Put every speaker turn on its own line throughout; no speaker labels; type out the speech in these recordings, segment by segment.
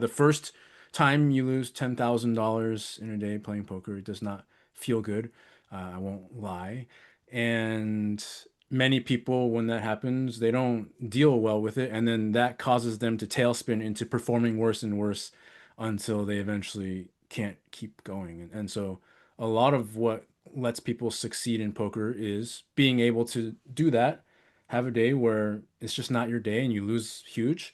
The first time you lose $10,000 in a day playing poker, it does not feel good. I won't lie. And many people, when that happens, they don't deal well with it, and then that causes them to tailspin into performing worse and worse until they eventually can't keep going. And so a lot of what lets people succeed in poker is being able to do that, have a day where it's just not your day and you lose huge.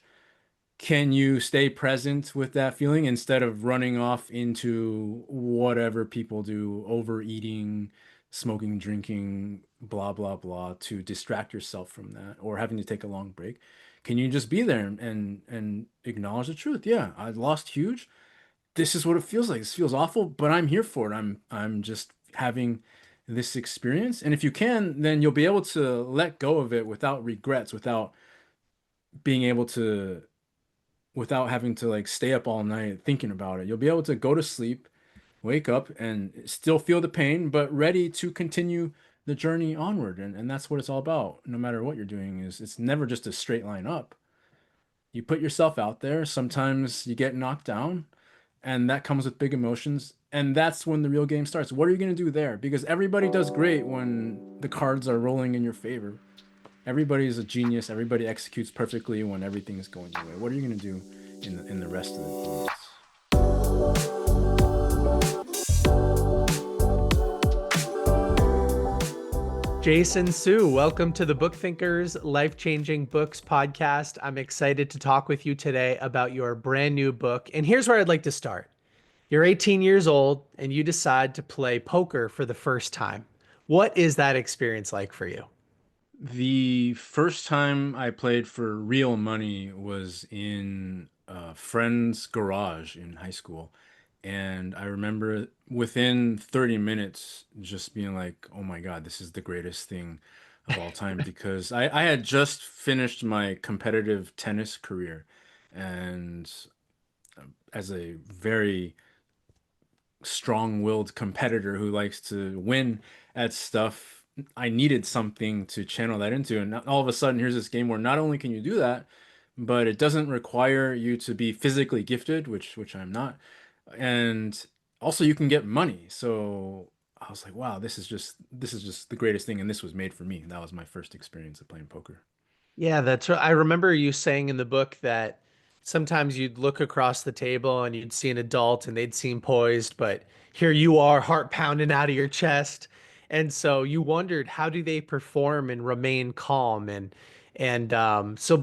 Can you stay present with that feeling instead of running off into whatever people do, overeating, smoking, drinking, blah, blah, blah, to distract yourself from that, or having to take a long break? Can you just be there and acknowledge the truth? Yeah, I lost huge. This is what it feels like. This feels awful, but I'm here for it. I'm just having this experience. And if you can, then you'll be able to let go of it without regrets, without being able to without having to like stay up all night thinking about it. You'll be able to go to sleep, wake up, and still feel the pain, but ready to continue the journey onward. And that's what it's all about. No matter what you're doing, is it's never just a straight line up. You put yourself out there. Sometimes you get knocked down, and that comes with big emotions. And that's when the real game starts. What are you going to do there? Because everybody does great when the cards are rolling in your favor. Everybody is a genius. Everybody executes perfectly when everything is going your way. What are you going to do in the rest of the games?
Jason Sue, welcome to the Book Thinkers Life Changing Books podcast. I'm excited to talk with you today about your brand new book. And here's where I'd like to start. You're 18 years old and you decide to play poker for the first time. What is that experience like for you?
The first time I played for real money was in a friend's garage in high school. And I remember within 30 minutes just being like, oh my God, this is the greatest thing of all time. Because I had just finished my competitive tennis career. And as a very strong-willed competitor who likes to win at stuff, I needed something to channel that into. And all of a sudden, here's this game where not only can you do that, but it doesn't require you to be physically gifted, which I'm not, and also you can get money. So I was like, wow, this is just the greatest thing, and this was made for me. That was my first experience of playing poker.
Yeah, that's right. I remember you saying in the book that sometimes you'd look across the table and you'd see an adult and they'd seem poised, but here you are, heart pounding out of your chest. And so you wondered, how do they perform and remain calm? And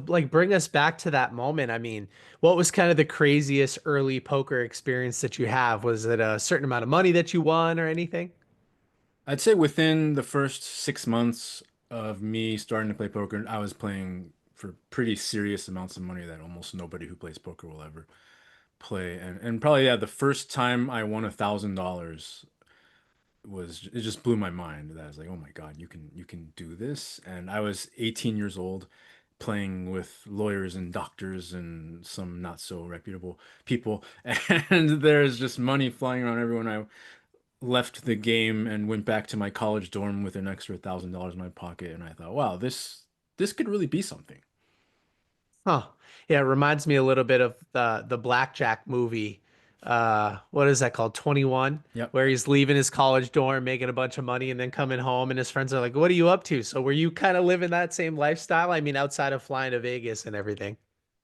like bring us back to that moment. I mean, what was kind of the craziest early poker experience that you have? Was it a certain amount of money that you won or anything?
I'd say within the first 6 months of me starting to play poker, I was playing for pretty serious amounts of money that almost nobody who plays poker will ever play. And probably yeah, the first time I won $1,000 was it just blew my mind. That I was like, oh my God, you can do this. And I was 18 years old playing with lawyers and doctors and some not so reputable people. And there's just money flying around everyone. I left the game and went back to my college dorm with an extra $1,000 in my pocket, and I thought, wow, this could really be something.
Huh. Yeah, it reminds me a little bit of the Blackjack movie. What is that called? 21,
Yep.
where he's leaving his college dorm, making a bunch of money, and then coming home, and his friends are like, "What are you up to?" So were you kind of living that same lifestyle? I mean, outside of flying to Vegas and everything.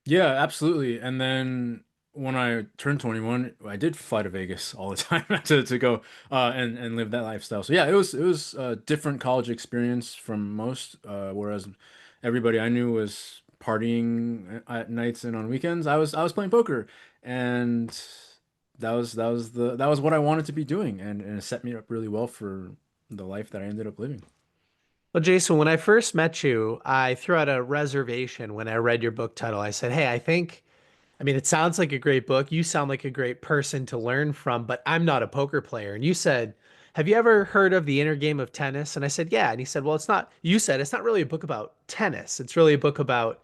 Yeah, absolutely. And then when I turned 21, I did fly to Vegas all the time to go and live that lifestyle. So yeah, it was a different college experience from most, whereas everybody I knew was partying at nights and on weekends. I was playing poker, and that was what I wanted to be doing, and it set me up really well for the life that I ended up living.
Well, Jason, when I first met you, I threw out a reservation when I read your book title. I said, "Hey, I mean, it sounds like a great book. You sound like a great person to learn from, but I'm not a poker player." And you said, "Have you ever heard of the inner game of tennis?" And I said, "Yeah." And he said, "Well, you said it's not really a book about tennis. It's really a book about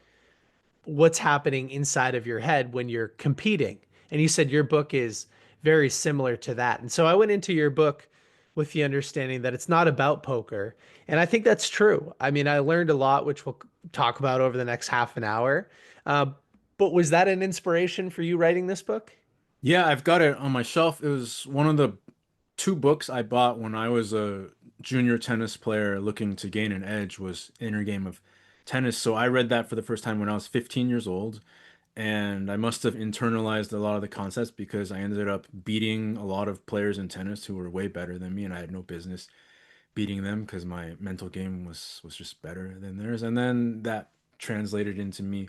what's happening inside of your head when you're competing." And you said your book is very similar to that. And so I went into your book with the understanding that it's not about poker. And I think that's true. I mean, I learned a lot, which we'll talk about over the next half an hour. Uh, But was that an inspiration for you writing this book?
Yeah, I've got it on my shelf. It was one of the two books I bought when I was a junior tennis player looking to gain an edge was Inner Game of Tennis. So I read that for the first time when I was 15 years old, and I must have internalized a lot of the concepts because I ended up beating a lot of players in tennis who were way better than me, and I had no business beating them because my mental game was just better than theirs. And then that translated into me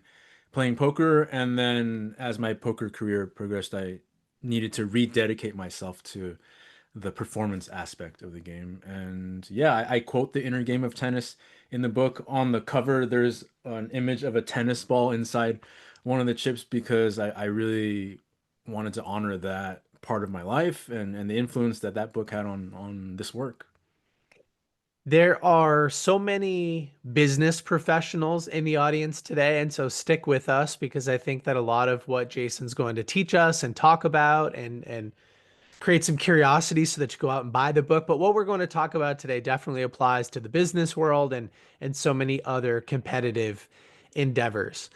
playing poker. And then as my poker career progressed, I needed to rededicate myself to the performance aspect of the game. And yeah, I quote the inner game of tennis in the book. On the cover, there's an image of a tennis ball inside one of the chips because I really wanted to honor that part of my life and the influence that that book had on this work.
There are so many business professionals in the audience today, and so stick with us because I think that a lot of what Jason's going to teach us and talk about and create some curiosity so that you go out and buy the book. But what we're going to talk about today definitely applies to the business world and so many other competitive endeavors.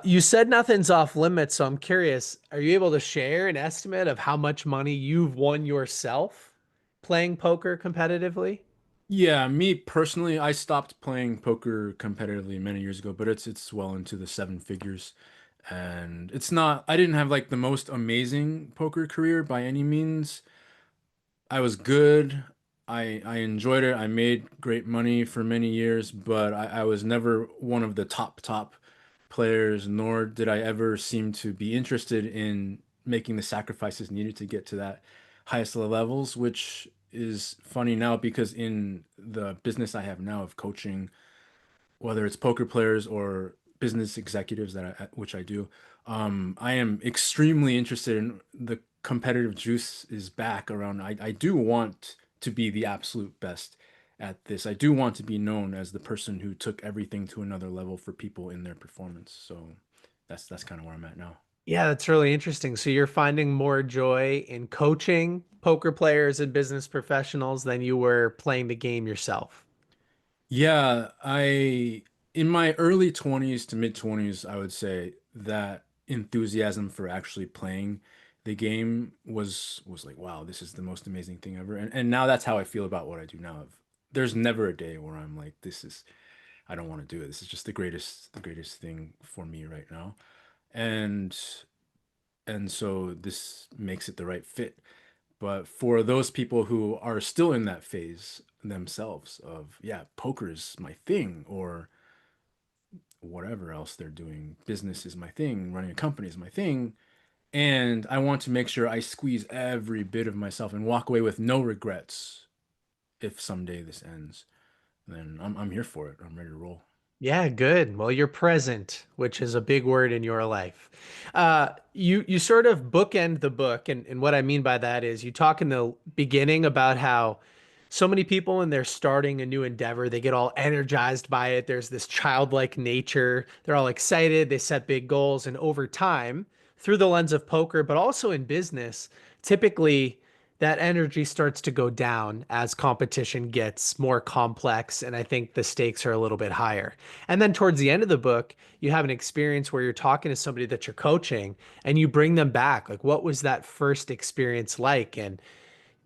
You said nothing's off limits, so I'm curious, are you able to share an estimate of how much money you've won yourself playing poker competitively?
Yeah, me personally, I stopped playing poker competitively many years ago, but it's well into the seven figures. And it's not, I didn't have like the most amazing poker career by any means. I was good. I enjoyed it. I made great money for many years, but I was never one of the top players, nor did I ever seem to be interested in making the sacrifices needed to get to that highest levels, which is funny now because in the business I have now of coaching, whether it's poker players or business executives which I do, I am extremely interested in the competitive juice is back around. I do want to be the absolute best at this. I do want to be known as the person who took everything to another level for people in their performance. So that's kind of where I'm at now.
Yeah, that's really interesting. So you're finding more joy in coaching poker players and business professionals than you were playing the game yourself.
Yeah, in my early 20s to mid 20s, I would say that enthusiasm for actually playing the game was like, wow, this is the most amazing thing ever. And now that's how I feel about what I do now. There's never a day where I'm like, I don't want to do it. This is just the greatest thing for me right now. And and so this makes it the right fit. But for those people who are still in that phase themselves of, yeah, poker is my thing, or whatever else they're doing, business is my thing, running a company is my thing, and I want to make sure I squeeze every bit of myself and walk away with no regrets if someday this ends, then I'm here for it. I'm ready to roll.
Yeah, good. Well, you're present, which is a big word in your life. You sort of bookend the book, and what I mean by that is you talk in the beginning about how so many people when they're starting a new endeavor, they get all energized by it. There's this childlike nature. They're all excited. They set big goals, and over time, through the lens of poker, but also in business, typically that energy starts to go down as competition gets more complex and I think the stakes are a little bit higher. And then towards the end of the book, you have an experience where you're talking to somebody that you're coaching and you bring them back. Like, what was that first experience like? And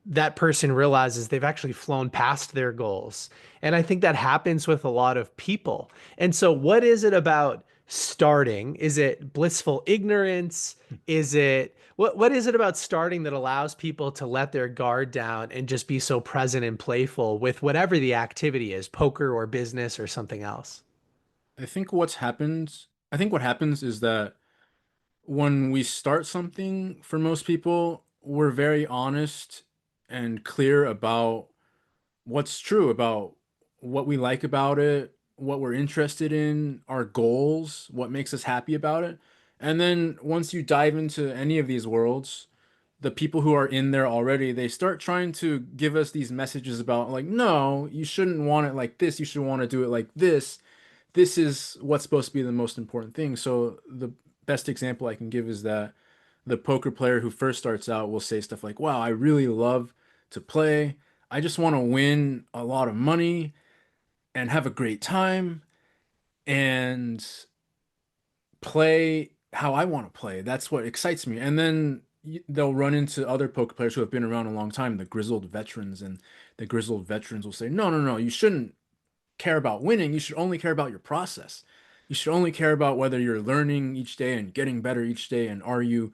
that person realizes they've actually flown past their goals. And I think that happens with a lot of people. And so, what is it about starting? Is it blissful ignorance? Is it what is it about starting that allows people to let their guard down and just be so present and playful with whatever the activity is, poker or business or something else?
I think what happens is that when we start something, for most people, we're very honest and clear about what's true about what we like about it, what we're interested in, our goals, what makes us happy about it. And then once you dive into any of these worlds, the people who are in there already, they start trying to give us these messages about, like, no, you shouldn't want it like this. You should want to do it like this. This is what's supposed to be the most important thing. So the best example I can give is that the poker player who first starts out will say stuff like, wow, I really love to play. I just want to win a lot of money and have a great time and play how I want to play. That's what excites me. And then they'll run into other poker players who have been around a long time, the grizzled veterans, and the grizzled veterans will say, "No, no, no, you shouldn't care about winning. You should only care about your process. You should only care about whether you're learning each day and getting better each day, and are you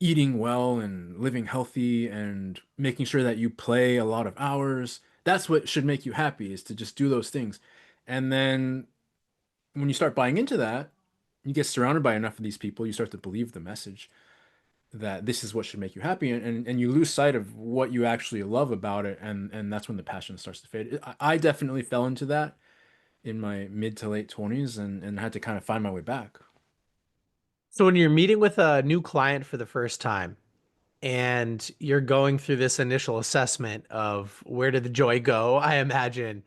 eating well and living healthy and making sure that you play a lot of hours. That's what should make you happy, is to just do those things." And then when you start buying into that, you get surrounded by enough of these people, you start to believe the message that this is what should make you happy, and you lose sight of what you actually love about it, and that's when the passion starts to fade. I definitely fell into that in my mid to late 20s, and had to kind of find my way back.
So when you're meeting with a new client for the first time and you're going through this initial assessment of where did the joy go, I imagine,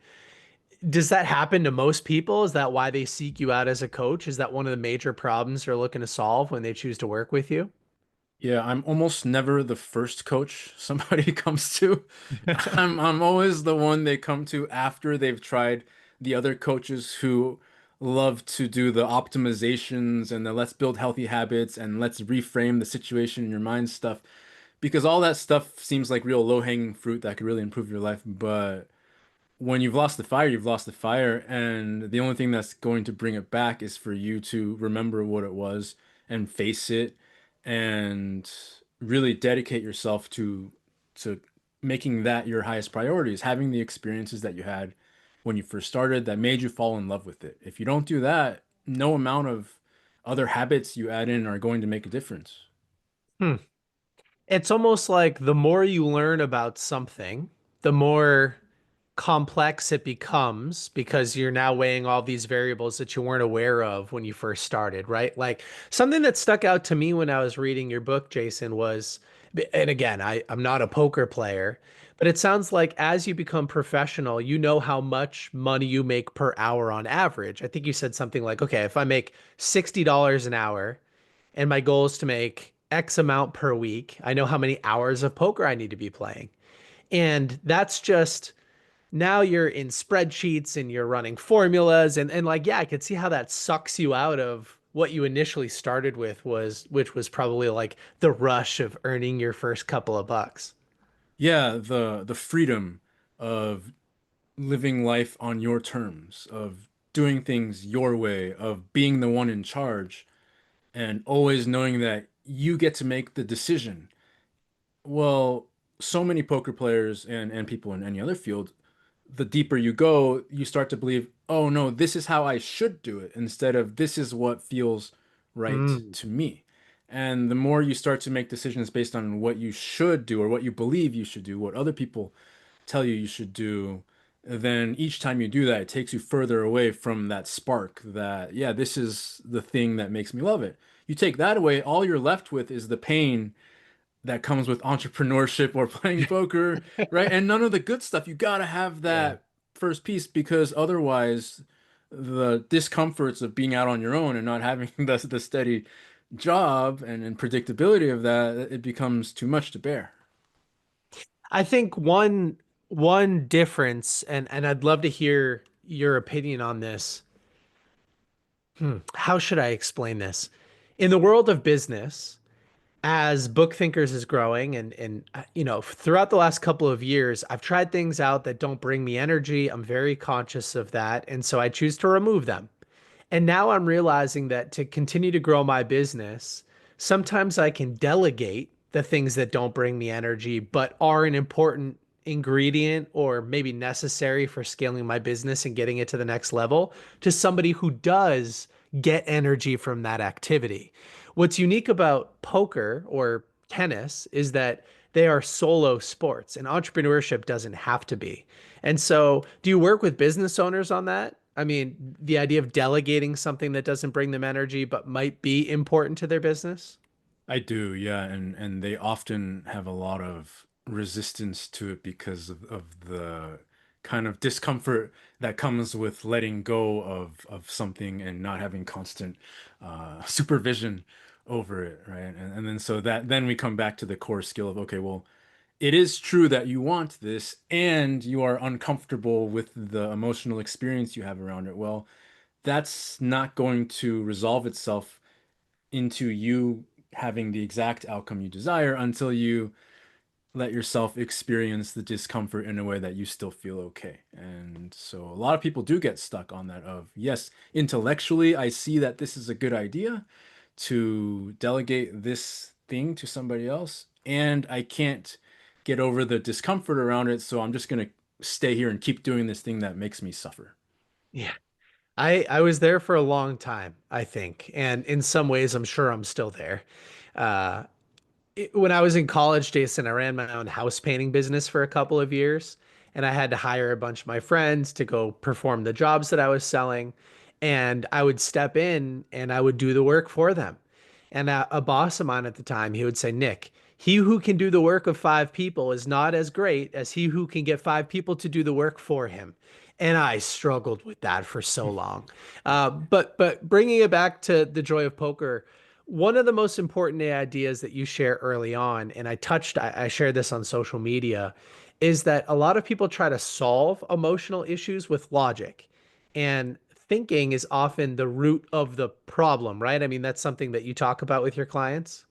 does that happen to most people? Is that why they seek you out as a coach? Is that one of the major problems they're looking to solve when they choose to work with you?
Yeah, I'm almost never the first coach somebody comes to. I'm always the one they come to after they've tried the other coaches who love to do the optimizations and the let's build healthy habits and let's reframe the situation in your mind stuff, because all that stuff seems like real low-hanging fruit that could really improve your life. But when you've lost the fire, you've lost the fire, and the only thing that's going to bring it back is for you to remember what it was and face it and really dedicate yourself to making that your highest priorities, having the experiences that you had when you first started that made you fall in love with it. If you don't do that, no amount of other habits you add in are going to make a difference.
Hmm. It's almost like the more you learn about something, the more complex it becomes because you're now weighing all these variables that you weren't aware of when you first started, right? Like something that stuck out to me when I was reading your book, Jason, was, and again, I'm not a poker player, but it sounds like as you become professional, you know how much money you make per hour on average. I think you said something like, okay, if I make $60 an hour and my goal is to make X amount per week, I know how many hours of poker I need to be playing. And that's just now you're in spreadsheets and you're running formulas and like yeah, I could see how that sucks you out of what you initially started with was which was probably like the rush of earning your first couple of bucks.
Yeah, the freedom of living life on your terms, of doing things your way, of being the one in charge, and always knowing that you get to make the decision. Well, so many poker players and people in any other field, the deeper you go, you start to believe, oh no, this is how I should do it, instead of this is what feels right
Mm.
to me. And the more you start to make decisions based on what you should do or what you believe you should do, what other people tell you should do, then each time you do that, it takes you further away from that spark that, yeah, this is the thing that makes me love it. You take that away, all you're left with is the pain that comes with entrepreneurship or playing poker, right? And none of the good stuff. You got to have
Yeah.
that first piece, because otherwise, the discomforts of being out on your own and not having the steady job and predictability of that, it becomes too much to bear.
I think one difference and I'd love to hear your opinion on this. How should I explain this? In the world of business, as Book Thinkers is growing and you know, throughout the last couple of years, I've tried things out that don't bring me energy. I'm very conscious of that, and so I choose to remove them. And now I'm realizing that to continue to grow my business, sometimes I can delegate the things that don't bring me energy, but are an important ingredient or maybe necessary for scaling my business and getting it to the next level to somebody who does get energy from that activity. What's unique about poker or tennis is that they are solo sports and entrepreneurship doesn't have to be. And so, do you work with business owners on that? I mean, the idea of delegating something that doesn't bring them energy but might be important to their business?
I do, yeah, and they often have a lot of resistance to it because of the kind of discomfort that comes with letting go of something and not having constant supervision over it, right? And then so that then we come back to the core skill of, okay, well, it is true that you want this and you are uncomfortable with the emotional experience you have around it. Well, that's not going to resolve itself into you having the exact outcome you desire until you let yourself experience the discomfort in a way that you still feel okay. And so a lot of people do get stuck on that of, yes, intellectually, I see that this is a good idea to delegate this thing to somebody else, and I can't get over the discomfort around it, so I'm just going to stay here and keep doing this thing that makes me suffer.
Yeah. I was there for a long time, I think. And in some ways, I'm sure I'm still there. Uh, when I was in college, Jason, I ran my own house painting business for a couple of years, and I had to hire a bunch of my friends to go perform the jobs that I was selling. And I would step in and I would do the work for them. And a boss of mine at the time, he would say, Nick, he who can do the work of five people is not as great as he who can get five people to do the work for him. And I struggled with that for so long. But bringing it back to the joy of poker, one of the most important ideas that you share early on, and I shared this on social media, is that a lot of people try to solve emotional issues with logic. And thinking is often the root of the problem, right? I mean, that's something that you talk about with your clients.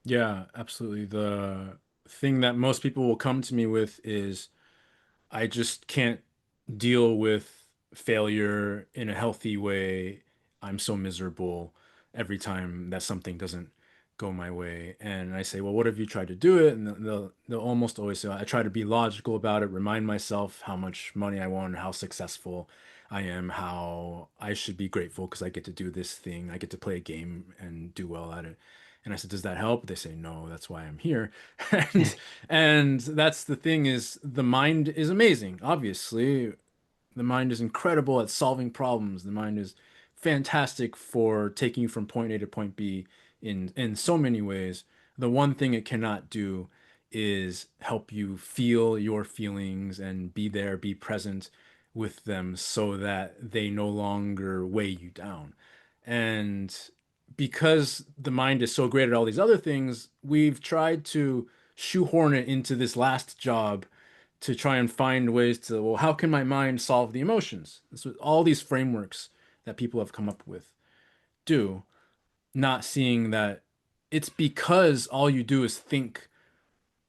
Yeah, absolutely. The thing that most people will come to me with is I just can't deal with failure in a healthy way. I'm so miserable every time that something doesn't go my way. And I say, well, what have you tried to do it? And they'll almost always say, I try to be logical about it, remind myself how much money I want, how successful I am, how I should be grateful because I get to do this thing. I get to play a game and do well at it. And I said, does that help? They say, no, that's why I'm here. And and that's the thing is the mind is amazing. Obviously, the mind is incredible at solving problems. The mind is fantastic for taking you from point A to point B in so many ways. The one thing it cannot do is help you feel your feelings and be there, be present with them so that they no longer weigh you down. And because the mind is so great at all these other things, we've tried to shoehorn it into this last job to try and find ways to, well, how can my mind solve the emotions? That's what all these frameworks that people have come up with do, not seeing that it's because all you do is think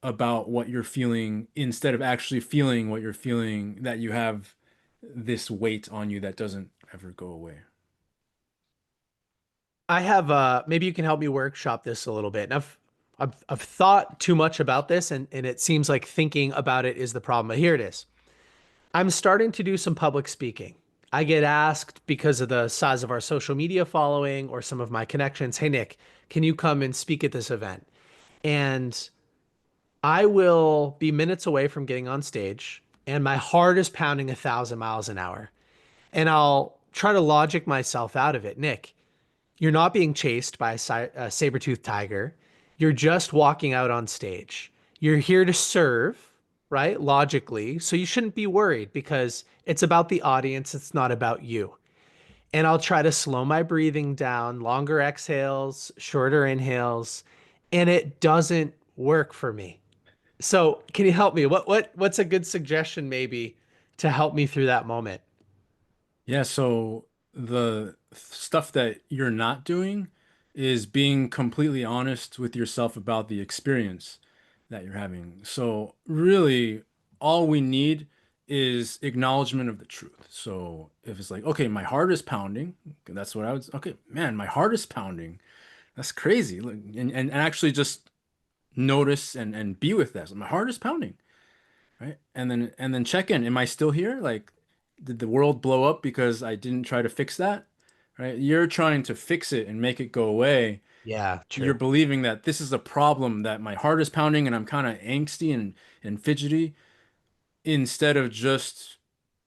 about what you're feeling instead of actually feeling what you're feeling that you have this weight on you that doesn't ever go away.
I have maybe you can help me workshop this a little bit. And I've thought too much about this and it seems like thinking about it is the problem. But here it is. I'm starting to do some public speaking. I get asked because of the size of our social media following or some of my connections, hey Nick, can you come and speak at this event? And I will be minutes away from getting on stage and my heart is pounding 1,000 miles an hour. And I'll try to logic myself out of it. Nick, you're not being chased by a saber-toothed tiger. You're just walking out on stage. You're here to serve, right? Logically. So you shouldn't be worried because it's about the audience. It's not about you. And I'll try to slow my breathing down, longer exhales, shorter inhales, and it doesn't work for me. So can you help me? What's a good suggestion maybe to help me through that moment?
Yeah, so the stuff that you're not doing is being completely honest with yourself about the experience that you're having. So really, all we need is acknowledgement of the truth. So if it's like, okay, my heart is pounding, that's what I would, okay, man, my heart is pounding. That's crazy. Like, and actually just notice and be with that. So my heart is pounding, right? And then check in. Am I still here? Like, did the world blow up because I didn't try to fix that? Right? You're trying to fix it and make it go away.
Yeah,
You're
true.
believing that this is a problem that my heart is pounding and I'm kind of angsty and fidgety instead of just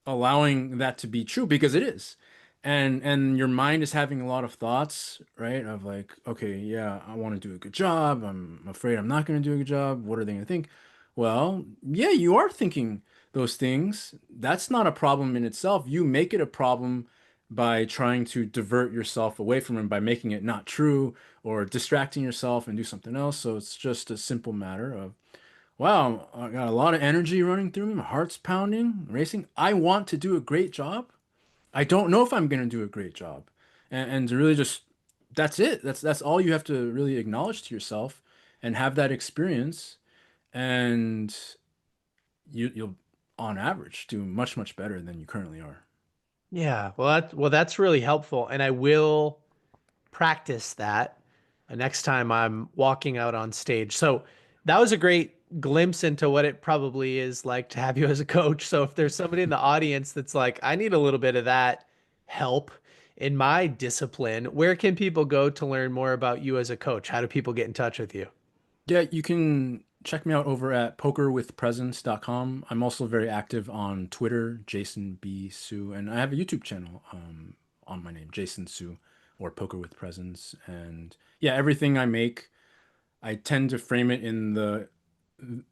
allowing that to be true because it is. And your mind is having a lot of thoughts, right? Of like, okay, yeah, I want to do a good job. I'm afraid I'm not going to do a good job. What are they going to think? Well, yeah, you are thinking those things. That's not a problem in itself. You make it a problem by trying to divert yourself away from it by making it not true or distracting yourself and do something else. So it's just a simple matter of wow, I got a lot of energy running through me. My heart's pounding, racing. I want to do a great job. I don't know if I'm going to do a great job. And to really just that's it. That's all you have to really acknowledge to yourself and have that experience, and you'll on average do much, much better than you currently are.
Yeah, well that's really helpful, and I will practice that next time I'm walking out on stage. So that was a great glimpse into what it probably is like to have you as a coach. So if there's somebody in the audience that's like, I need a little bit of that help in my discipline, where can people go to learn more about you as a coach? How do people get in touch with you?
Yeah, you can check me out over at pokerwithpresence.com. I'm also very active on Twitter, Jason B. Sue, and I have a YouTube channel on my name, Jason Sue, or Poker with Presence. And yeah, everything I make, I tend to frame it in the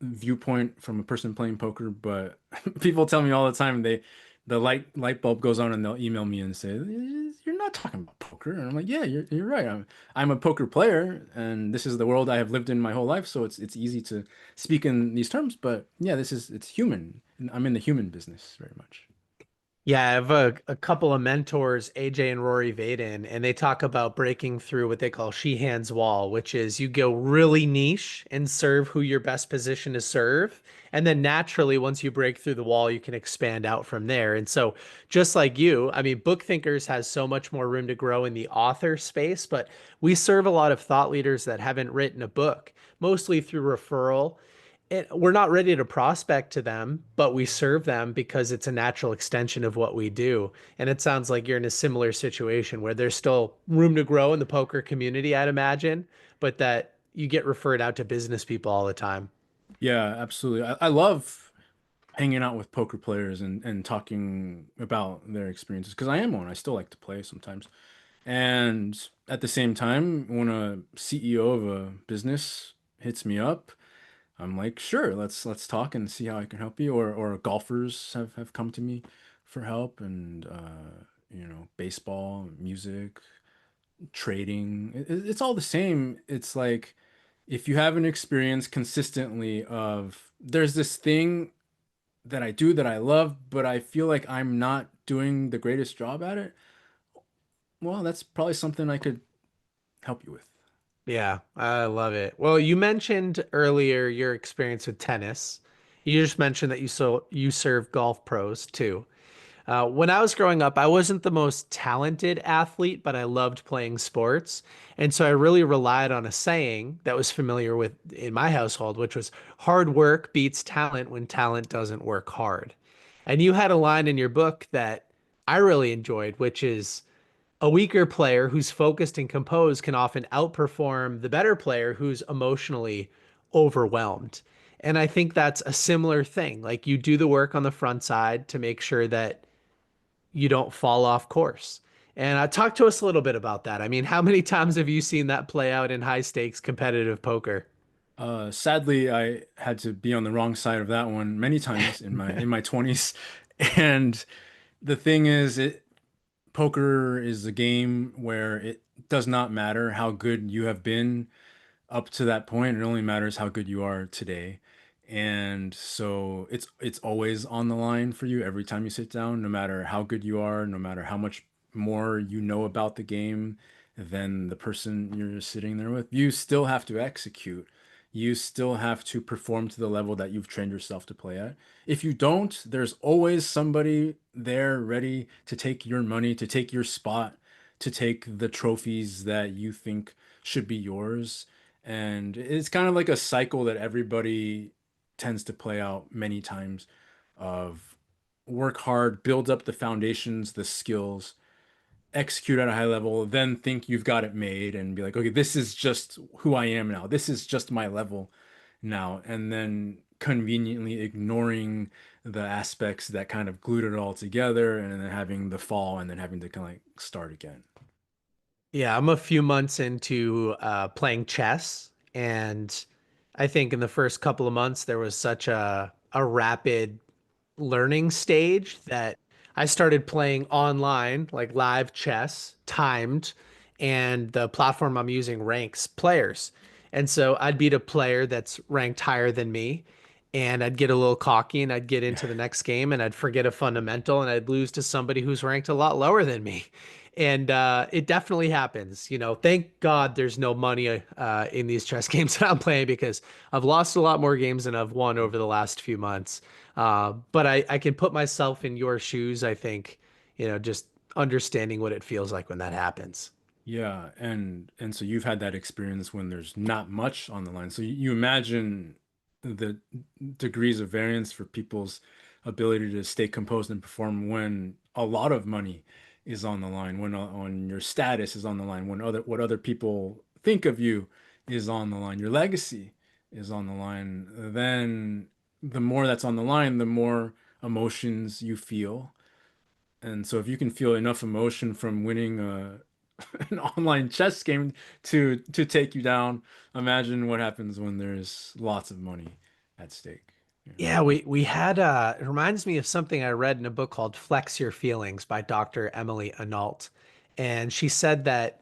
viewpoint from a person playing poker, but people tell me all the time the light bulb goes on and they'll email me and say, "You're not talking about poker." And I'm like, "Yeah, you're right. I'm a poker player, and this is the world I have lived in my whole life, so it's easy to speak in these terms, but yeah, it's human. I'm in the human business very much."
Yeah, I have a couple of mentors, AJ and Rory Vaden, and they talk about breaking through what they call Sheehan's wall, which is you go really niche and serve who your best position to serve. And then naturally, once you break through the wall, you can expand out from there. And so, just like you, I mean, Book Thinkers has so much more room to grow in the author space, but we serve a lot of thought leaders that haven't written a book, mostly through referral, we're not ready to prospect to them, but we serve them because it's a natural extension of what we do. And it sounds like you're in a similar situation where there's still room to grow in the poker community, I'd imagine, but that you get referred out to business people all the time.
Yeah, absolutely. I love hanging out with poker players and talking about their experiences because I am one. I still like to play sometimes. And at the same time, when a CEO of a business hits me up, I'm like, sure, let's talk and see how I can help you. Or golfers have come to me for help, and baseball, music, trading. It's all the same. It's like if you have an experience consistently of there's this thing that I do that I love, but I feel like I'm not doing the greatest job at it. Well, that's probably something I could help you with.
Yeah, I love it. Well, you mentioned earlier your experience with tennis. You just mentioned that you serve golf pros too. When I was growing up, I wasn't the most talented athlete, but I loved playing sports. And so I really relied on a saying that was familiar with in my household, which was hard work beats talent when talent doesn't work hard. And you had a line in your book that I really enjoyed, which is a weaker player who's focused and composed can often outperform the better player who's emotionally overwhelmed. And I think that's a similar thing. Like you do the work on the front side to make sure that you don't fall off course. And talk to us a little bit about that. I mean, how many times have you seen that play out in high stakes competitive poker?
Sadly, I had to be on the wrong side of that one many times in my 20s. And the thing is, poker is a game where it does not matter how good you have been up to that point. It only matters how good you are today. And so it's always on the line for you every time you sit down, no matter how good you are, no matter how much more you know about the game than the person you're sitting there with. You still have to execute. You still have to perform to the level that you've trained yourself to play at. If you don't, there's always somebody there ready to take your money, to take your spot, to take the trophies that you think should be yours. And it's kind of like a cycle that everybody tends to play out many times of work hard, build up the foundations, the skills, execute at a high level, then think you've got it made and be like, okay, this is just who I am now. This is just my level now. And then conveniently ignoring the aspects that kind of glued it all together and then having the fall and then having to kind of like start again.
Yeah, I'm a few months into playing chess, and I think in the first couple of months there was such a rapid learning stage that I started playing online, like live chess, timed, and the platform I'm using ranks players. And so I'd beat a player that's ranked higher than me, and I'd get a little cocky and I'd get into the next game and I'd forget a fundamental and I'd lose to somebody who's ranked a lot lower than me. And it definitely happens. Thank God there's no money in these chess games that I'm playing because I've lost a lot more games than I've won over the last few months. But I can put myself in your shoes, I think, just understanding what it feels like when that happens.
Yeah, and so you've had that experience when there's not much on the line. So you imagine the degrees of variance for people's ability to stay composed and perform when a lot of money is on the line, when your status is on the line, when what other people think of you is on the line, your legacy is on the line. Then the more that's on the line, the more emotions you feel. And so if you can feel enough emotion from winning an online chess game to take you down, imagine what happens when there's lots of money at stake. You know?
Yeah, we had it reminds me of something I read in a book called Flex Your Feelings by Dr. Emily Analt. And she said that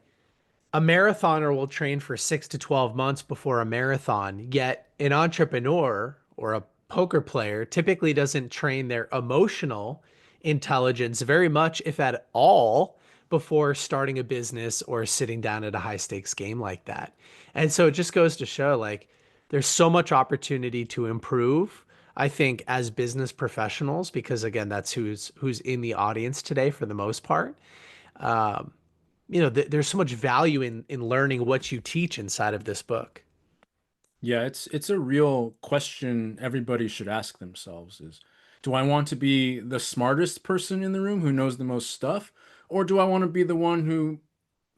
a marathoner will train for 6 to 12 months before a marathon, yet an entrepreneur or a poker player typically doesn't train their emotional intelligence very much, if at all, before starting a business or sitting down at a high stakes game like that. And so it just goes to show like there's so much opportunity to improve. I think as business professionals, because again, that's who's in the audience today for the most part. Um, there's so much value in learning what you teach inside of this book.
Yeah, it's a real question everybody should ask themselves is, do I want to be the smartest person in the room who knows the most stuff, or do I want to be the one who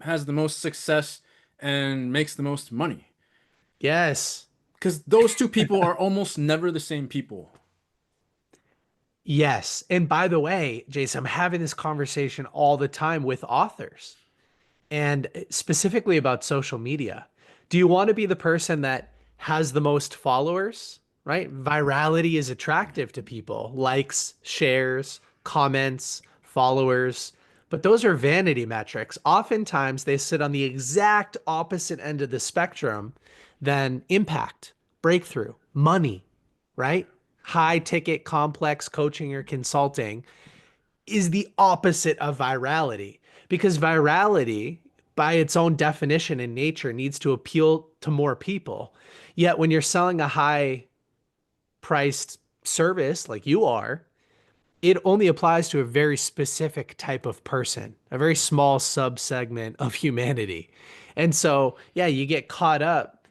has the most success and makes the most money?
Yes.
Because those two people are almost never the same people.
Yes. And by the way, Jason, I'm having this conversation all the time with authors and specifically about social media. Do you want to be the person that has the most followers, right? Virality is attractive to people, likes, shares, comments, followers, but those are vanity metrics. Oftentimes, they sit on the exact opposite end of the spectrum than impact, breakthrough, money, right? High ticket, complex coaching or consulting is the opposite of virality because virality, by its own definition in nature, needs to appeal to more people. Yet when you're selling a high priced service like you are, it only applies to a very specific type of person, a very small subsegment of humanity. And so, yeah, you get caught up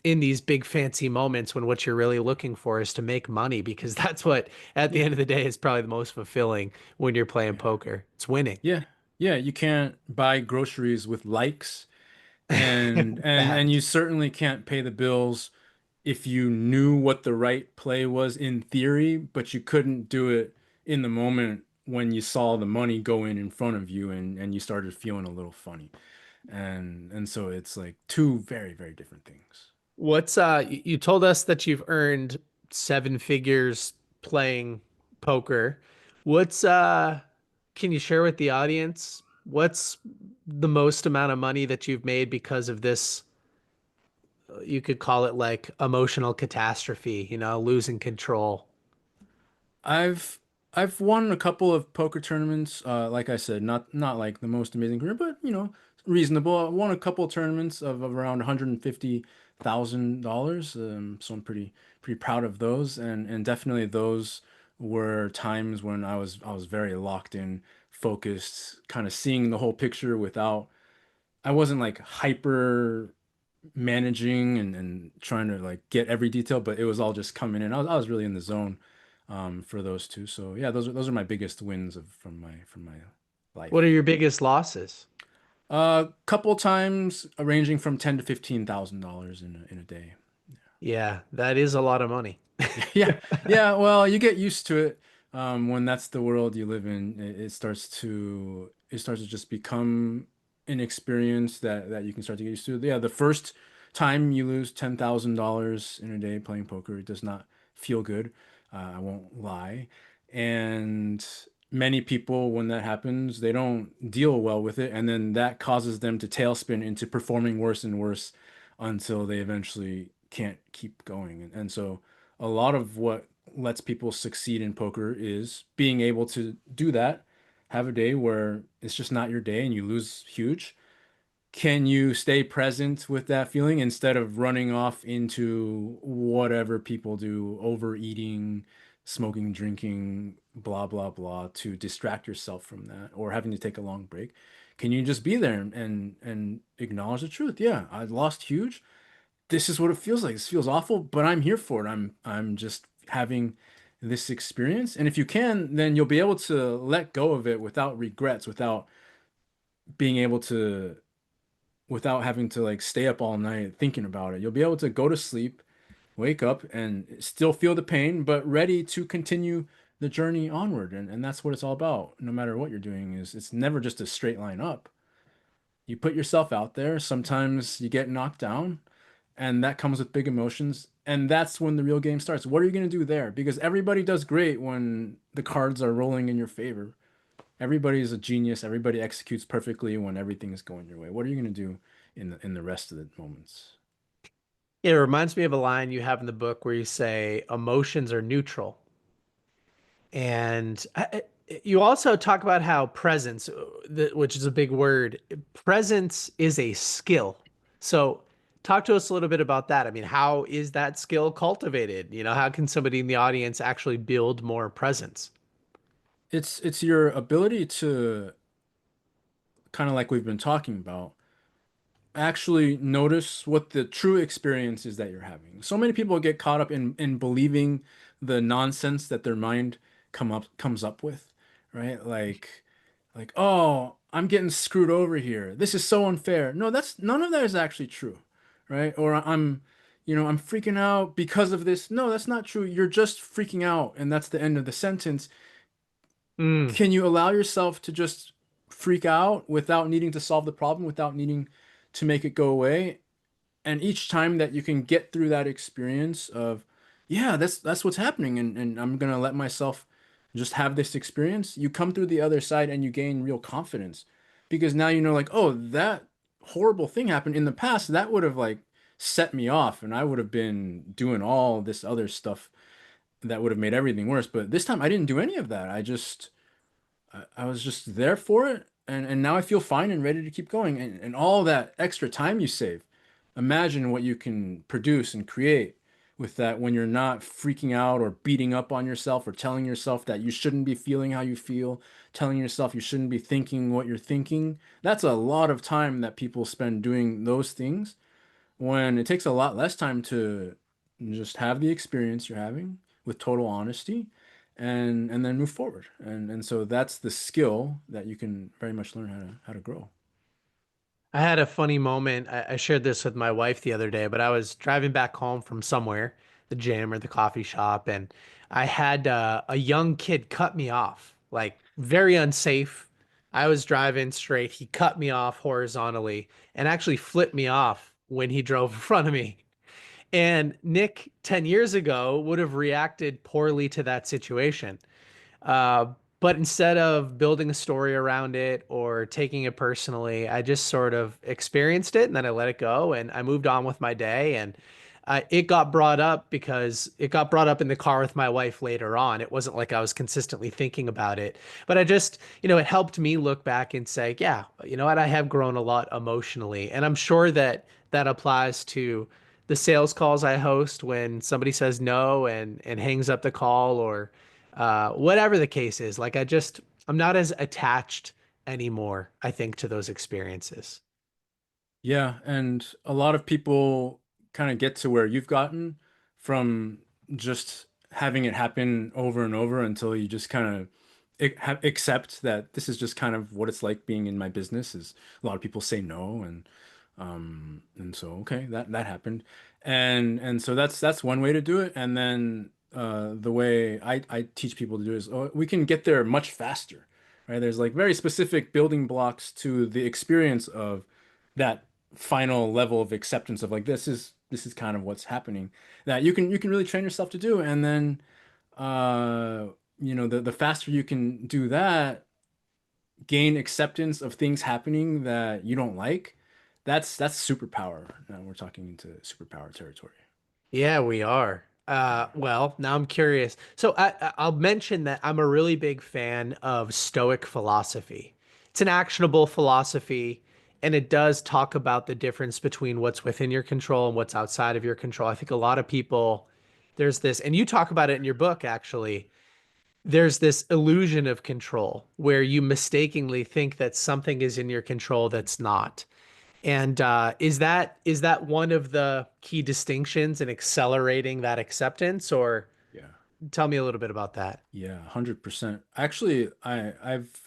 in these big fancy moments when what you're really looking for is to make money because that's what at the
Yeah.
end of the day is probably the most fulfilling when you're playing
Yeah.
poker. It's winning.
Yeah. Yeah, you can't buy groceries with likes and you
Fact.
certainly can't pay the bills if you knew what the right play was in theory, but you couldn't do it in the moment when you saw the money go in front of you and you started feeling a little funny. And so it's like two very, very different things.
What's you told us that you've earned 7 figures playing poker. What's can you share with the audience what's the most amount of money that you've made because of this, you could call it like emotional catastrophe, losing control.
I've I've won a couple of poker tournaments. Like I said, not like the most amazing career, but reasonable. I won a couple of tournaments of around $150,000. So I'm pretty proud of those, and definitely those were times when I was very locked in, focused, kind of seeing the whole picture without. I wasn't like hyper managing and trying to like get every detail, but it was all just coming in. I was really in the zone for those two. So yeah, those are my biggest wins from my
What
life.
are your biggest losses?
A couple times ranging from 10 to $15,000 in a day.
Yeah, that is a lot of money.
Yeah, yeah. Well, you get used to it when that's the world you live in. It starts to just become an experience that you can start to get used to. Yeah, the first time you lose $10,000 in a day playing poker, it does not feel good. I won't lie. And many people, when that happens, they don't deal well with it, and then that causes them to tailspin into performing worse and worse until they eventually can't keep going. And so a lot of what lets people succeed in poker is being able to do that have a day where it's just not your day and you lose huge, can you stay present with that feeling instead of running off into whatever people do, overeating, smoking, drinking, blah, blah, blah, to distract yourself from that or having to take a long break? Can you just be there and acknowledge the truth? Yeah, I lost huge. This is what it feels like. This feels awful, but I'm here for it. I'm just having this experience. And if you can, then you'll be able to let go of it without regrets, without being able to without having to like stay up all night thinking about it. You'll be able to go to sleep, wake up, and still feel the pain, but ready to continue the journey onward. And that's what it's all about. No matter what you're doing, is it's never just a straight line up. You put yourself out there. Sometimes you get knocked down, and that comes with big emotions. And that's when the real game starts. What are you going to do there? Because everybody does great when the cards are rolling in your favor. Everybody is a genius. Everybody executes perfectly when everything is going your way. What are you going to do in the rest of the moments?
It reminds me of a line you have in the book where you say emotions are neutral. And you also talk about how presence, which is a big word, presence is a skill. So, talk to us a little bit about that. I mean, how is that skill cultivated? You know, how can somebody in the audience actually build more presence?
It's your ability to kind of like we've been talking about, actually notice what the true experience is that you're having. So many people get caught up in believing the nonsense that their mind comes up with, right? Like, oh, I'm getting screwed over here. This is so unfair. No, that's none of that is actually true, right? Or I'm freaking out because of this. No, that's not true. You're just freaking out, and that's the end of the sentence.
Mm.
Can you allow yourself to just freak out without needing to solve the problem, without needing to make it go away? And each time that you can get through that experience of, yeah, that's what's happening, and I'm gonna let myself just have this experience, you come through the other side and you gain real confidence because now you know like, oh, that horrible thing happened in the past. That would have like set me off, and I would have been doing all this other stuff that would have made everything worse. But this time I didn't do any of that. I was just there for it, and now I feel fine and ready to keep going. And all that extra time you save, imagine what you can produce and create with that when you're not freaking out or beating up on yourself or telling yourself that you shouldn't be feeling how you feel, telling yourself you shouldn't be thinking what you're thinking. That's a lot of time that people spend doing those things when it takes a lot less time to just have the experience you're having with total honesty and then move forward. And so that's the skill that you can very much learn how to grow.
I had a funny moment. I shared this with my wife the other day, but I was driving back home from somewhere, the gym or the coffee shop, and I had a young kid cut me off, like very unsafe. I was driving straight. He cut me off horizontally and actually flipped me off when he drove in front of me. And Nick, 10 years ago, would have reacted poorly to that situation. Uh, but instead of building a story around it or taking it personally, I just sort of experienced it and then I let it go and I moved on with my day. And it got brought up because it got brought up in the car with my wife later on. It wasn't like I was consistently thinking about it, but I just, it helped me look back and say, yeah, you know what? I have grown a lot emotionally. And I'm sure that that applies to the sales calls I host when somebody says no and hangs up the call or whatever the case is. Like I'm not as attached anymore, I think, to those experiences.
Yeah, and a lot of people kind of get to where you've gotten from just having it happen over and over until you just kind of accept that this is just kind of what it's like being in my business is a lot of people say no and so okay, that happened. And so that's one way to do it. And then the way I teach people to do is, oh, we can get there much faster, right? There's like very specific building blocks to the experience of that final level of acceptance of like this is kind of what's happening that you can really train yourself to do. And then uh the faster you can do that, gain acceptance of things happening that you don't like, that's superpower. Now we're talking into superpower territory.
Yeah, we are. Well, now I'm curious. So I'll mention that I'm a really big fan of Stoic philosophy. It's an actionable philosophy, and it does talk about the difference between what's within your control and what's outside of your control. I think a lot of people, there's this, and you talk about it in your book, actually. There's this illusion of control where you mistakenly think that something is in your control that's not. And is that one of the key distinctions in accelerating that acceptance, or
Yeah.
tell me a little bit about that?
Yeah, 100%. Actually, I've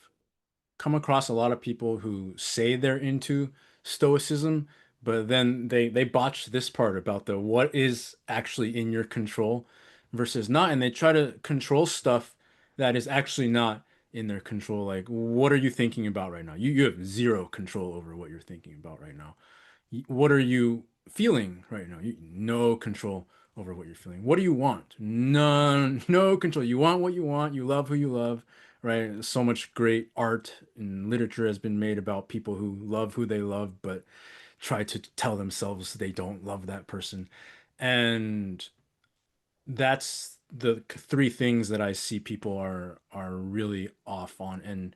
come across a lot of people who say they're into Stoicism, but then they botch this part about the what is actually in your control versus not, and they try to control stuff that is actually not in their control. Like, what are you thinking about right now? You have zero control over what you're thinking about right now. What are you feeling right now? No control over what you're feeling. What do you want? None, no control. You want what you want. You love who you love, right? So much great art and literature has been made about people who love who they love, but try to tell themselves they don't love that person. And that's the three things that I see people are really off on. And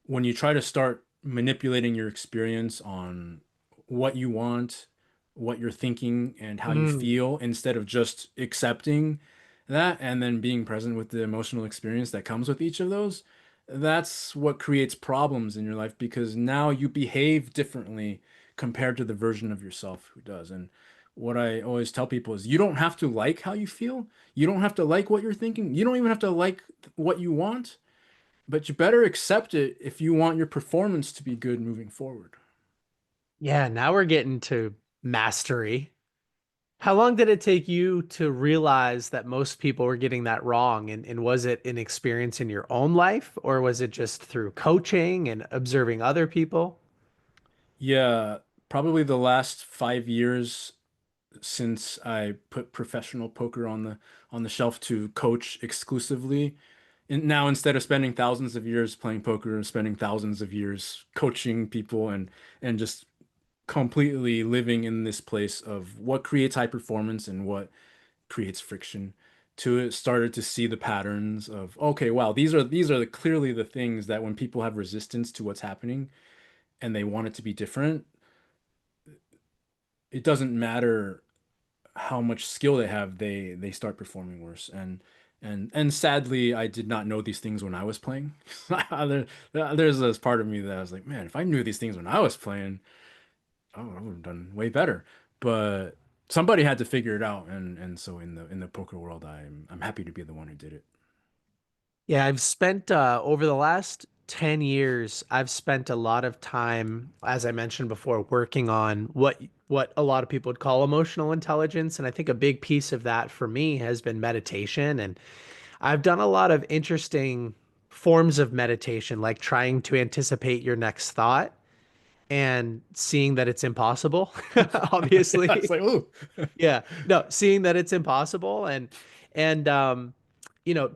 when you try to start manipulating your experience on what you want, what you're thinking, and how you
Mm.
feel, instead of just accepting that and then being present with the emotional experience that comes with each of those, that's what creates problems in your life because now you behave differently compared to the version of yourself who does. And what I always tell people is you don't have to like how you feel. You don't have to like what you're thinking. You don't even have to like what you want. But you better accept it if you want your performance to be good moving forward.
Yeah, now we're getting to mastery. How long did it take you to realize that most people were getting that wrong? And was it an experience in your own life, or was it just through coaching and observing other people?
Yeah, probably the last 5 years since I put professional poker on the shelf to coach exclusively. And now instead of spending thousands of years playing poker, I'm spending thousands of years coaching people and just completely living in this place of what creates high performance and what creates friction to it started to see the patterns of okay wow clearly the things that when people have resistance to what's happening and they want it to be different, it doesn't matter how much skill they have, they start performing worse. And sadly I did not know these things when I was playing. There's this part of me that I was like, man, if I knew these things when I was playing, oh, I would have done way better. But somebody had to figure it out, and so in the poker world, I'm happy to be the one who did it.
Yeah, I've spent over the last 10 years, I've spent a lot of time, as I mentioned before, working on what a lot of people would call emotional intelligence. And I think a big piece of that for me has been meditation. And I've done a lot of interesting forms of meditation, like trying to anticipate your next thought and seeing that it's impossible,
It's
obviously.
like, oh,
Yeah. No, seeing that it's impossible and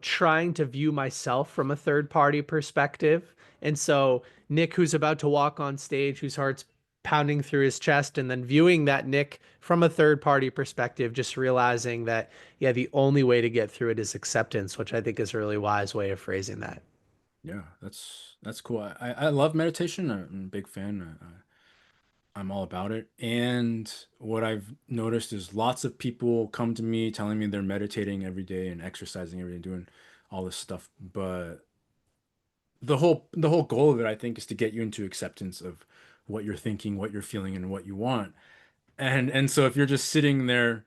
trying to view myself from a third party perspective. And so Nick, who's about to walk on stage, whose heart's pounding through his chest, and then viewing that Nick from a third party perspective, just realizing that, yeah, the only way to get through it is acceptance, which I think is a really wise way of phrasing that.
yeah, that's cool. I love meditation. I'm a big fan. I'm all about it. And what I've noticed is lots of people come to me telling me they're meditating every day and exercising every day, doing all this stuff. But the whole goal of it, I think, is to get you into acceptance of what you're thinking, what you're feeling, and what you want. And so if you're just sitting there,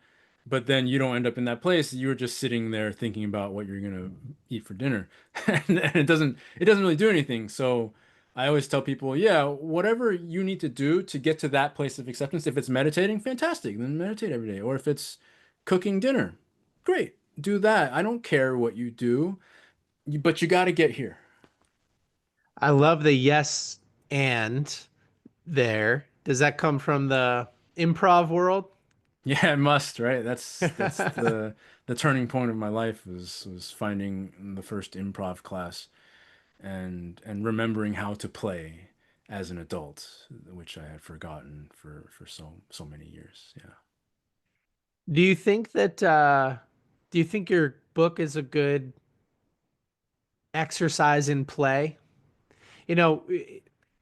but then you don't end up in that place, you're just sitting there thinking about what you're gonna eat for dinner. And it doesn't really do anything. So I always tell people, yeah, whatever you need to do to get to that place of acceptance, if it's meditating, fantastic, then meditate every day. Or if it's cooking dinner, great, do that. I don't care what you do, but you got to get here.
I love the yes and there. Does that come from the improv world?
Yeah, it must, right? That's the turning point of my life was finding the first improv class and remembering how to play as an adult, which I had forgotten for so many years. Yeah.
Do you think that Do you think your book is a good exercise in play? You know,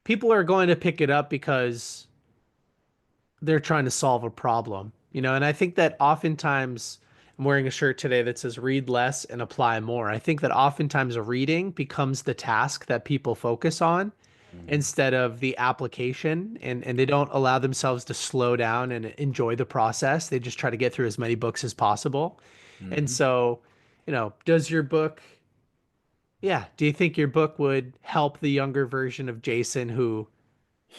people are going to pick it up because they're trying to solve a problem, you know, and I think that oftentimes I'm wearing a shirt today that says read less and apply more. I think that oftentimes reading becomes the task that people focus on
Mhm.
instead of the application, and they don't allow themselves to slow down and enjoy the process. They just try to get through as many books as possible. And
Mhm.
so, you know, does your book, yeah, do you think your book would help the younger version of Jason who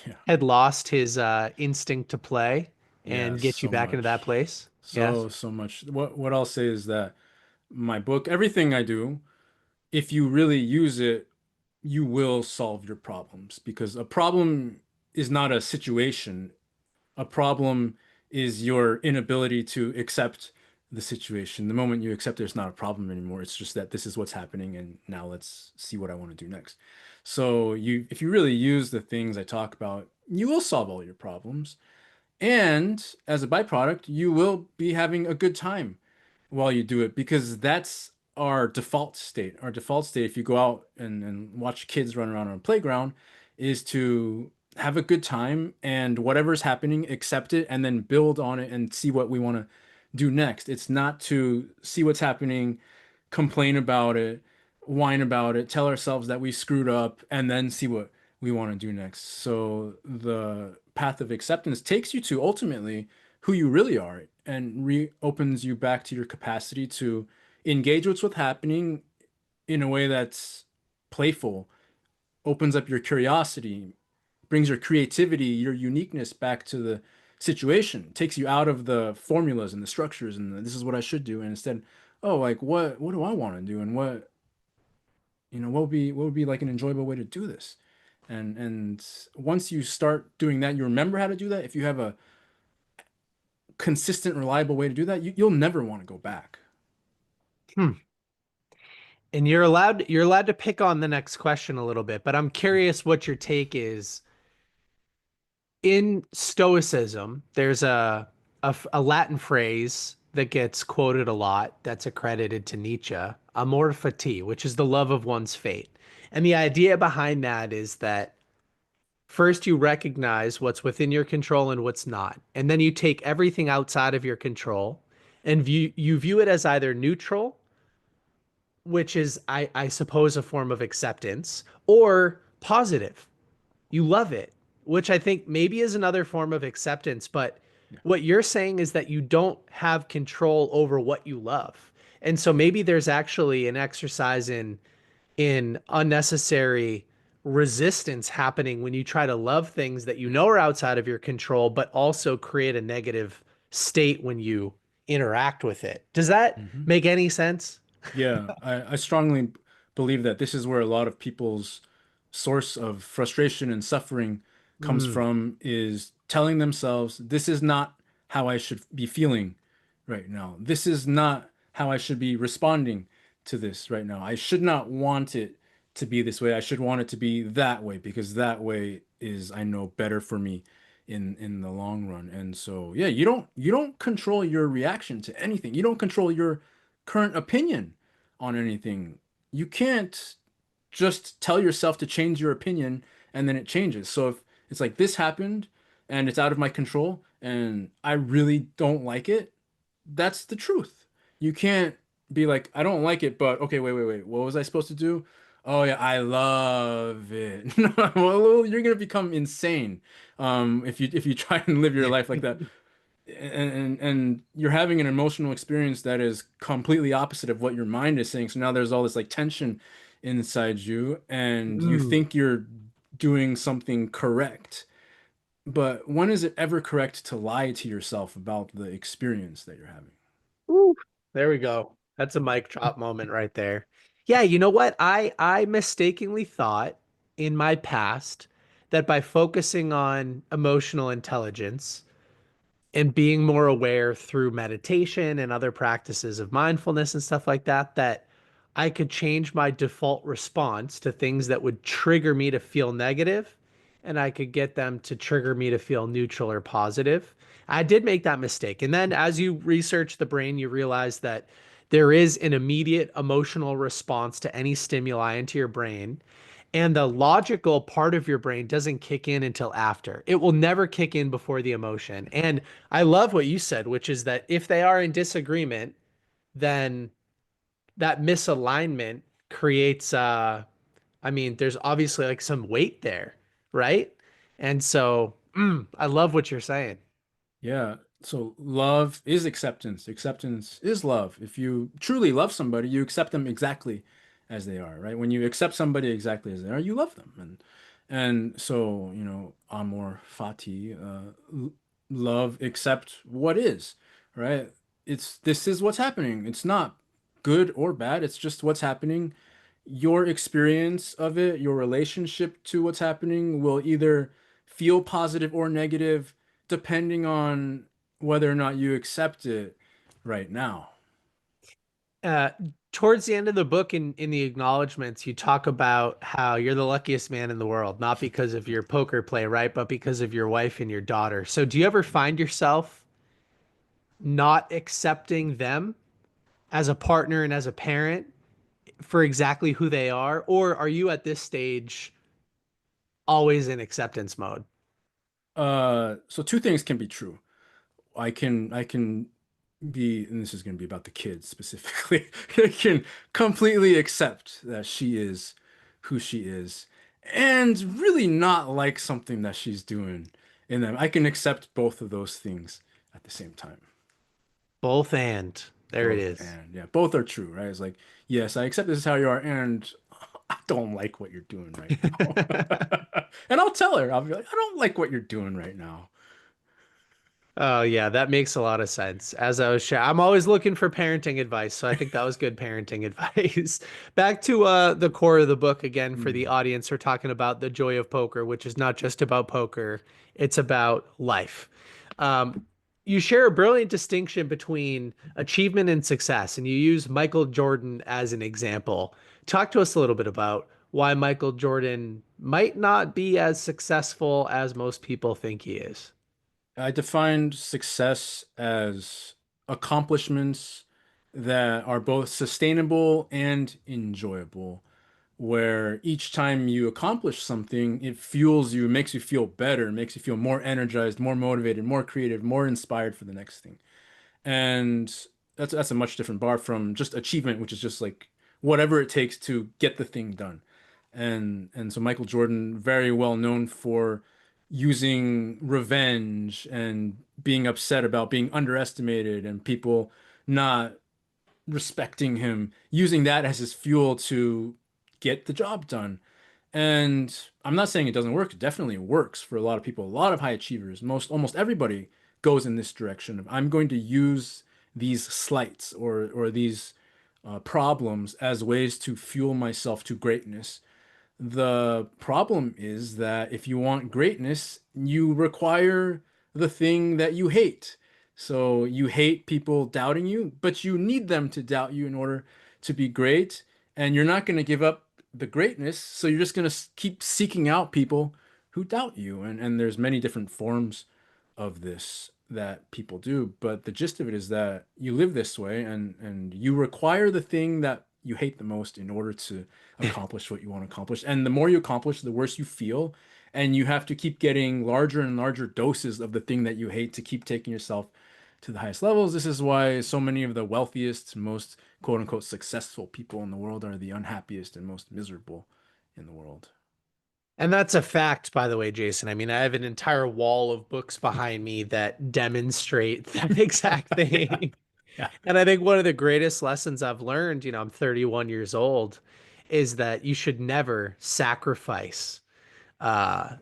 Yeah.
had lost his instinct to play and
Yes,
get you
so
back into that
much.
place? Yes.
So much. What I'll say is that my book, everything I do, if you really use it, you will solve your problems because a problem is not a situation. A problem is your inability to accept the situation. The moment you accept it's not a problem anymore, it's just that this is what's happening and now let's see what I want to do next. So if you really use the things I talk about, you will solve all your problems. And as a byproduct, you will be having a good time while you do it because that's our default state. Our default state, if you go out and watch kids run around on a playground, is to have a good time and whatever's happening, accept it and then build on it and see what we want to do next. It's not to see what's happening, complain about it, whine about it, tell ourselves that we screwed up, and then see what we want to do next. So the path of acceptance takes you to ultimately who you really are and reopens you back to your capacity to engage with what's happening in a way that's playful, opens up your curiosity, brings your creativity, your uniqueness back to the situation, takes you out of the formulas and the structures and this is what I should do, and instead, oh, like what do I want to do and what would be like an enjoyable way to do this? And once you start doing that, you remember how to do that. If you have a consistent, reliable way to do that, you'll never want to go back.
Hmm. And you're allowed to pick on the next question a little bit, but I'm curious what your take is. In Stoicism, there's a Latin phrase that gets quoted a lot that's accredited to Nietzsche, amor fati, which is the love of one's fate. And the idea behind that is that first you recognize what's within your control and what's not, and then you take everything outside of your control and view it as either neutral, which is I suppose a form of acceptance, or positive. You love it, which I think maybe is another form of acceptance. But
Yeah.
what you're saying is that you don't have control over what you love. And so maybe there's actually an exercise in unnecessary resistance happening when you try to love things that you know are outside of your control, but also create a negative state when you interact with it. Does that
Mhm.
make any sense?
Yeah, I strongly believe that this is where a lot of people's source of frustration and suffering comes
Mm.
from is telling themselves, this is not how I should be feeling right now. This is not how I should be responding to this right now. I should not want it to be this way. I should want it to be that way because that way is, I know, better for me in the long run. And so, yeah, you don't control your reaction to anything. You don't control your current opinion on anything. You can't just tell yourself to change your opinion and then it changes. So if it's like this happened and it's out of my control and I really don't like it, that's the truth. You can't be like, I don't like it, but okay, wait. What was I supposed to do? Oh yeah, I love it. Well, you're gonna become insane if you try and live your life like that and you're having an emotional experience that is completely opposite of what your mind is saying. So now there's all this like tension inside you, and you
Mm.
think you're doing something correct. But when is it ever correct to lie to yourself about the experience that you're having?
Woo. There we go. That's a mic drop moment right there. Yeah, you know what? I mistakenly thought in my past that by focusing on emotional intelligence and being more aware through meditation and other practices of mindfulness and stuff like that, that I could change my default response to things that would trigger me to feel negative, and I could get them to trigger me to feel neutral or positive. I did make that mistake. And then as you research the brain, you realize that There is an immediate emotional response to any stimuli into your brain. And the logical part of your brain doesn't kick in until after. It will never kick in before the emotion. And I love what you said, which is that if they are in disagreement, then that misalignment creates I mean, there's obviously like some weight there, right? And so I love what you're saying.
Yeah. So love is acceptance. Acceptance is love. If you truly love somebody, you accept them exactly as they are, right? When you accept somebody exactly as they are, you love them. And so, amor fati, love, accept what is, right? This is what's happening. It's not good or bad. It's just what's happening. Your experience of it, your relationship to what's happening will either feel positive or negative depending on whether or not you accept it right now.
Uh, Towards the end of the book, in the acknowledgments, you talk about how you're the luckiest man in the world, not because of your poker play, right? But because of your wife and your daughter. So do you ever find yourself not accepting them as a partner and as a parent for exactly who they are? Or are you at this stage always in acceptance mode?
So two things can be true. I can be, and this is going to be about the kids specifically. I can completely accept that she is who she is and really not like something that she's doing in them. I can accept both of those things at the same time.
Both and there it
Both
is.
and yeah, both are true, right? It's like, yes, I accept this is how you are, and I don't like what you're doing right now. And I'll tell her, I'll be like, I don't like what you're doing right now.
Oh yeah, that makes a lot of sense. As I was sharing, I'm always looking for parenting advice, so I think that was good parenting advice. Back to the core of the book again for the
Mm,
audience. We're talking about the joy of poker, which is not just about poker, it's about life. Um, you share a brilliant distinction between achievement and success, and you use Michael Jordan as an example. Talk to us a little bit about why Michael Jordan might not be as successful as most people think he is.
I defined success as accomplishments that are both sustainable and enjoyable, where each time you accomplish something, it fuels you, makes you feel better, makes you feel more energized, more motivated, more creative, more inspired for the next thing. And that's a much different bar from just achievement, which is just like whatever it takes to get the thing done. And so Michael Jordan, very well known for using revenge and being upset about being underestimated and people not respecting him, using that as his fuel to get the job done. And I'm not saying it doesn't work. It definitely works for a lot of people, a lot of high achievers. Almost everybody goes in this direction of I'm going to use these slights or these problems as ways to fuel myself to greatness. The problem is that if you want greatness, you require the thing that you hate. So you hate people doubting you, but you need them to doubt you in order to be great. And you're not going to give up the greatness. So you're just going to keep seeking out people who doubt you. And there's many different forms of this that people do. But the gist of it is that you live this way and you require the thing that you hate the most in order to accomplish what you want to accomplish. And the more you accomplish, the worse you feel. And you have to keep getting larger and larger doses of the thing that you hate to keep taking yourself to the highest levels. This is why so many of the wealthiest, most quote unquote successful people in the world are the unhappiest and most miserable in the world.
And that's a fact, by the way, Jason. I mean, I have an entire wall of books behind me that demonstrate that exact
Yeah.
thing.
Yeah.
And I think one of the greatest lessons I've learned, I'm 31 years old, is that you should never sacrifice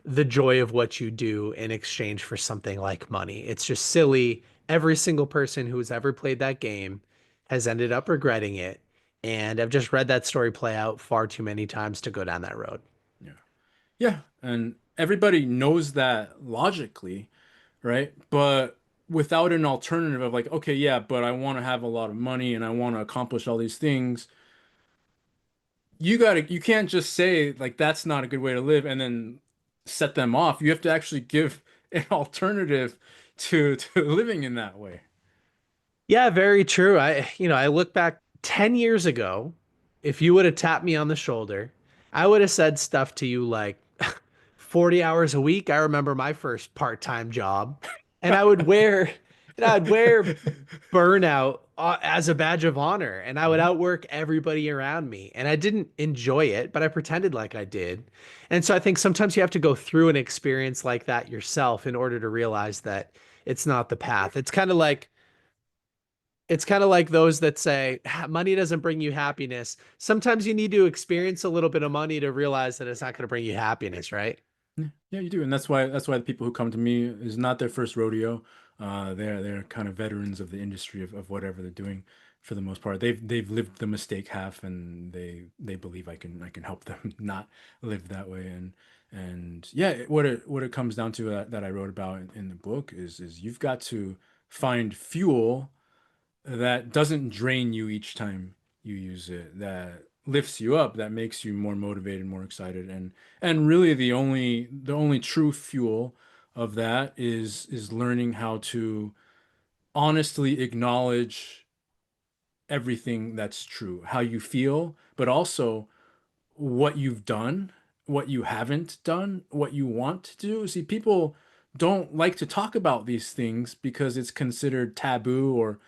the joy of what you do in exchange for something like money. It's just silly. Every single person who has ever played that game has ended up regretting it. And I've just read that story play out far too many times to go down that road.
Yeah. Yeah. And everybody knows that logically, right? But without an alternative of like, okay, yeah, but I want to have a lot of money and I want to accomplish all these things. You can't just say like that's not a good way to live and then set them off. You have to actually give an alternative to living in that way.
Yeah, very true. I look back 10 years ago, if you would have tapped me on the shoulder, I would have said stuff to you like 40 hours a week. I remember my first part-time job, and I'd wear burnout as a badge of honor, and I would
Mhm.
outwork everybody around me. And I didn't enjoy it, but I pretended like I did. And so I think sometimes you have to go through an experience like that yourself in order to realize that it's not the path. It's kind of like those that say money doesn't bring you happiness. Sometimes you need to experience a little bit of money to realize that it's not going to bring you happiness, right?
Yeah, yeah, you do, and that's why the people who come to me is not their first rodeo. They're kind of veterans of the industry of whatever they're doing for the most part. They've lived the mistake half, and they believe I can help them not live that way. And yeah, what it comes down to that I wrote about in the book is you've got to find fuel that doesn't drain you each time you use it, that lifts you up, that makes you more motivated, more excited. And really the only true fuel of that is learning how to honestly acknowledge everything that's true, how you feel, but also what you've done, what you haven't done, what you want to do. See, people don't like to talk about these things because it's considered taboo, or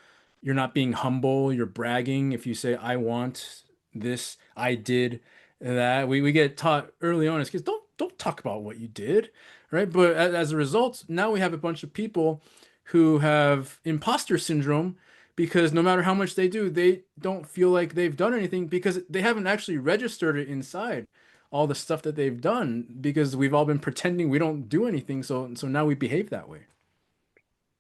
you're not being humble, you're bragging if you say, I want this, I did that. We get taught early on as kids, don't talk about what you did, right? But as a result, now we have a bunch of people who have imposter syndrome because no matter how much they do, they don't feel like they've done anything because they haven't actually registered it inside all the stuff that they've done because we've all been pretending we don't do anything. So now we behave that way.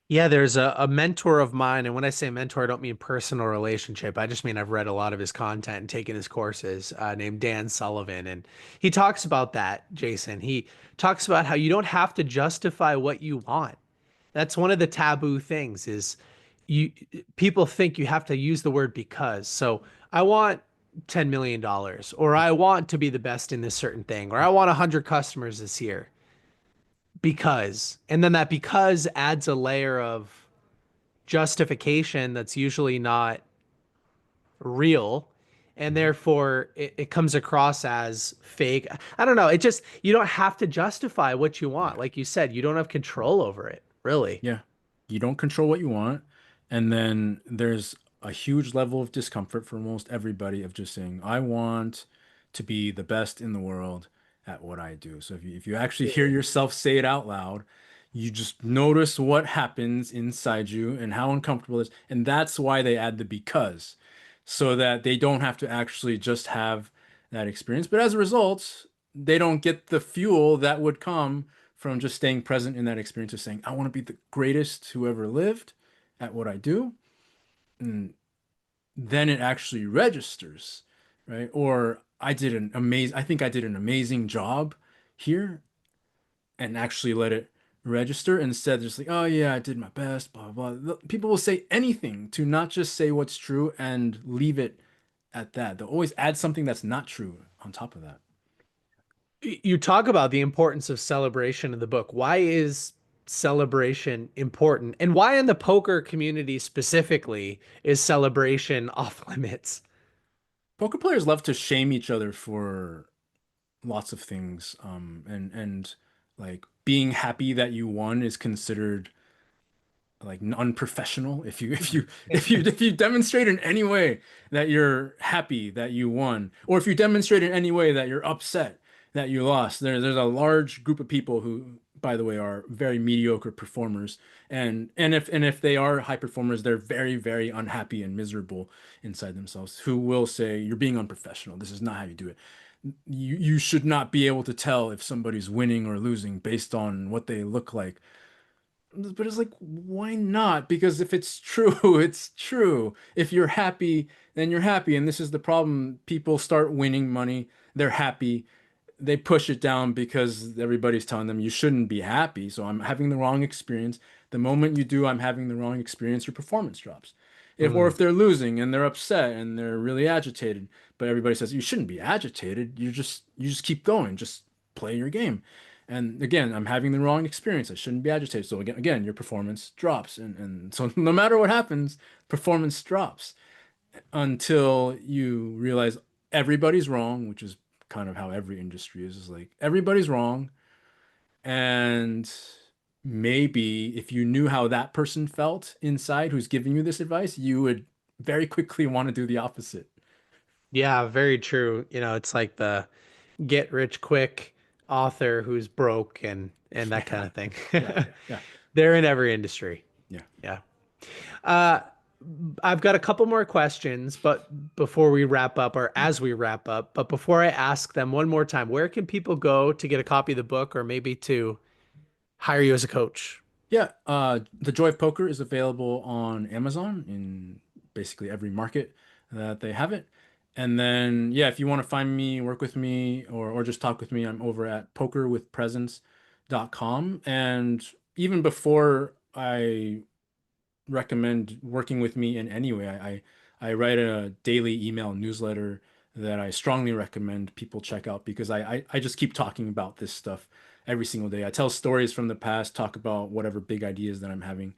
Yeah, there's a mentor of mine, and when I say mentor, I don't mean personal relationship. I just mean I've read a lot of his content and taken his courses, named Dan Sullivan. And he talks about that, Jason. He talks about how you don't have to justify what you want. That's one of the taboo things is you people think you have to use the word because. So I want $10 million, dollars, or I want to be the best in this certain thing, or I want 100 customers this year because. And then that because adds a layer of justification that's usually not real. And
Mhm.
therefore it comes across as fake. I don't know. It just, you don't have to justify what you want.
Yeah.
Like you said, you don't have control over it, really.
Yeah. You don't control what you want. And then there's a huge level of discomfort for almost everybody of just saying, I want to be the best in the world at what I do. So if you actually hear yourself say it out loud, you just notice what happens inside you and how uncomfortable it is. And that's why they add the because, so that they don't have to actually just have that experience. But as a result, they don't get the fuel that would come from just staying present in that experience of saying, I want to be the greatest who ever lived at what I do. And then it actually registers, right? Or I think I did an amazing job here, and actually let it register instead of just like, oh yeah, I did my best, blah, blah, blah. People will say anything to not just say what's true and leave it at that. They'll always add something that's not true on top of that.
You talk about the importance of celebration in the book. Why is celebration important? And why in the poker community specifically is celebration off limits?
Poker players love to shame each other for lots of things. And like being happy that you won is considered like unprofessional. If you demonstrate in any way that you're happy that you won, or if you demonstrate in any way that you're upset that you lost, there's a large group of people who, by the way, are very mediocre performers, and if they are high performers, they're very, very unhappy and miserable inside themselves, who will say you're being unprofessional, this is not how you do it. You should not be able to tell if somebody's winning or losing based on what they look like. But it's like, why not? Because if it's true, it's true. If you're happy, then you're happy. And this is the problem. People start winning money. They're happy. They push it down because everybody's telling them you shouldn't be happy. So I'm having the wrong experience. The moment you do, I'm having the wrong experience, your performance drops. Or
Mm.
if they're losing and they're upset and they're really agitated, but everybody says you shouldn't be agitated. You just keep going. Just play your game. And again, I'm having the wrong experience. I shouldn't be agitated. So again, your performance drops. And so no matter what happens, performance drops until you realize everybody's wrong, which is kind of how every industry is like everybody's wrong. And maybe if you knew how that person felt inside who's giving you this advice, you would very quickly want to do the opposite.
Yeah, very true. It's like the get rich quick author who's broke and that kind
Yeah.
of thing.
Yeah. Yeah. Yeah.
They're in every industry.
Yeah.
Yeah. Uh, I've got a couple more questions, but before we wrap up, or as we wrap up, but before I ask them one more time, where can people go to get a copy of the book or maybe to hire you as a coach?
Yeah, The Joy of Poker is available on Amazon in basically every market that they have it. And then, yeah, if you want to find me, work with me, or just talk with me, I'm over at pokerwithpresence.com. And even before I recommend working with me in any way. I write a daily email newsletter that I strongly recommend people check out because I just keep talking about this stuff every single day. I tell stories from the past, talk about whatever big ideas that I'm having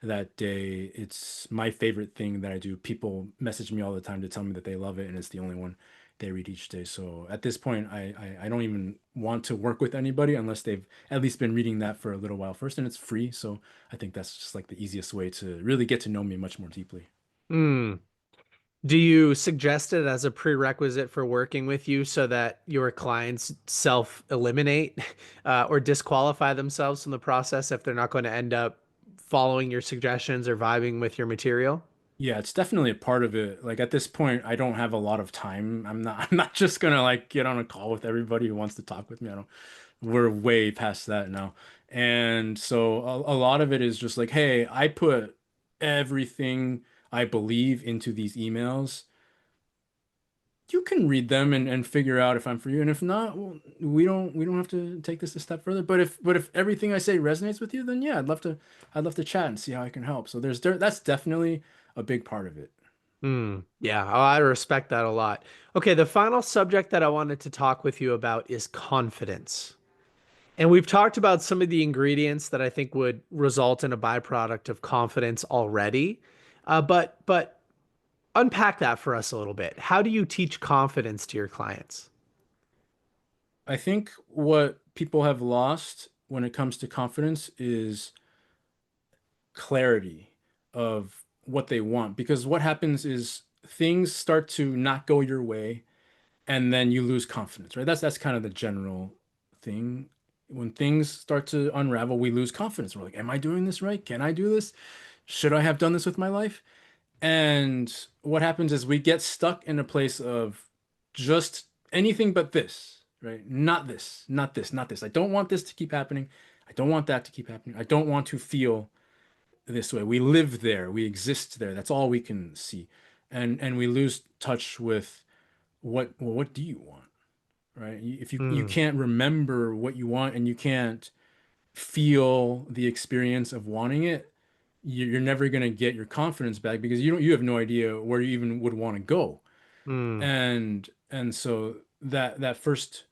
that day. It's my favorite thing that I do. People message me all the time to tell me that they love it, and it's the only one they read each day. So at this point, I don't even want to work with anybody unless they've at least been reading that for a little while first, and it's free. So I think that's just like the easiest way to really get to know me much more deeply.
Hmm. Do you suggest it as a prerequisite for working with you so that your clients self-eliminate or disqualify themselves from the process if they're not going to end up following your suggestions or vibing with your material?
Yeah, it's definitely a part of it. Like at this point, I don't have a lot of time. I'm not just gonna like get on a call with everybody who wants to talk with me. I don't, we're way past that now. And so a lot of it is just like, hey, I put everything I believe into these emails. You can read them and figure out if I'm for you. And if not, well, we don't have to take this a step further. But if everything I say resonates with you, then yeah, I'd love to chat and see how I can help. So that's definitely a big part of it.
Hmm. Yeah, I respect that a lot. Okay, the final subject that I wanted to talk with you about is confidence. And we've talked about some of the ingredients that I think would result in a byproduct of confidence already. But unpack that for us a little bit. How do you teach confidence to your clients?
I think what people have lost when it comes to confidence is clarity of what they want. Because what happens is things start to not go your way and then you lose confidence, right? That's kind of the general thing. When things start to unravel, we lose confidence. We're like, am I doing this right? Can I do this? Should I have done this with my life? And what happens is we get stuck in a place of just anything but this, right? Not this, not this, not this. I don't want this to keep happening. I don't want that to keep happening. I don't want to feel this way. We live there. We exist there. That's all we can see. And we lose touch with what do you want, right? If you
Hmm.
can't remember what you want and you can't feel the experience of wanting it, you're never going to get your confidence back because you have no idea where you even would want to go.
Hmm.
And so that first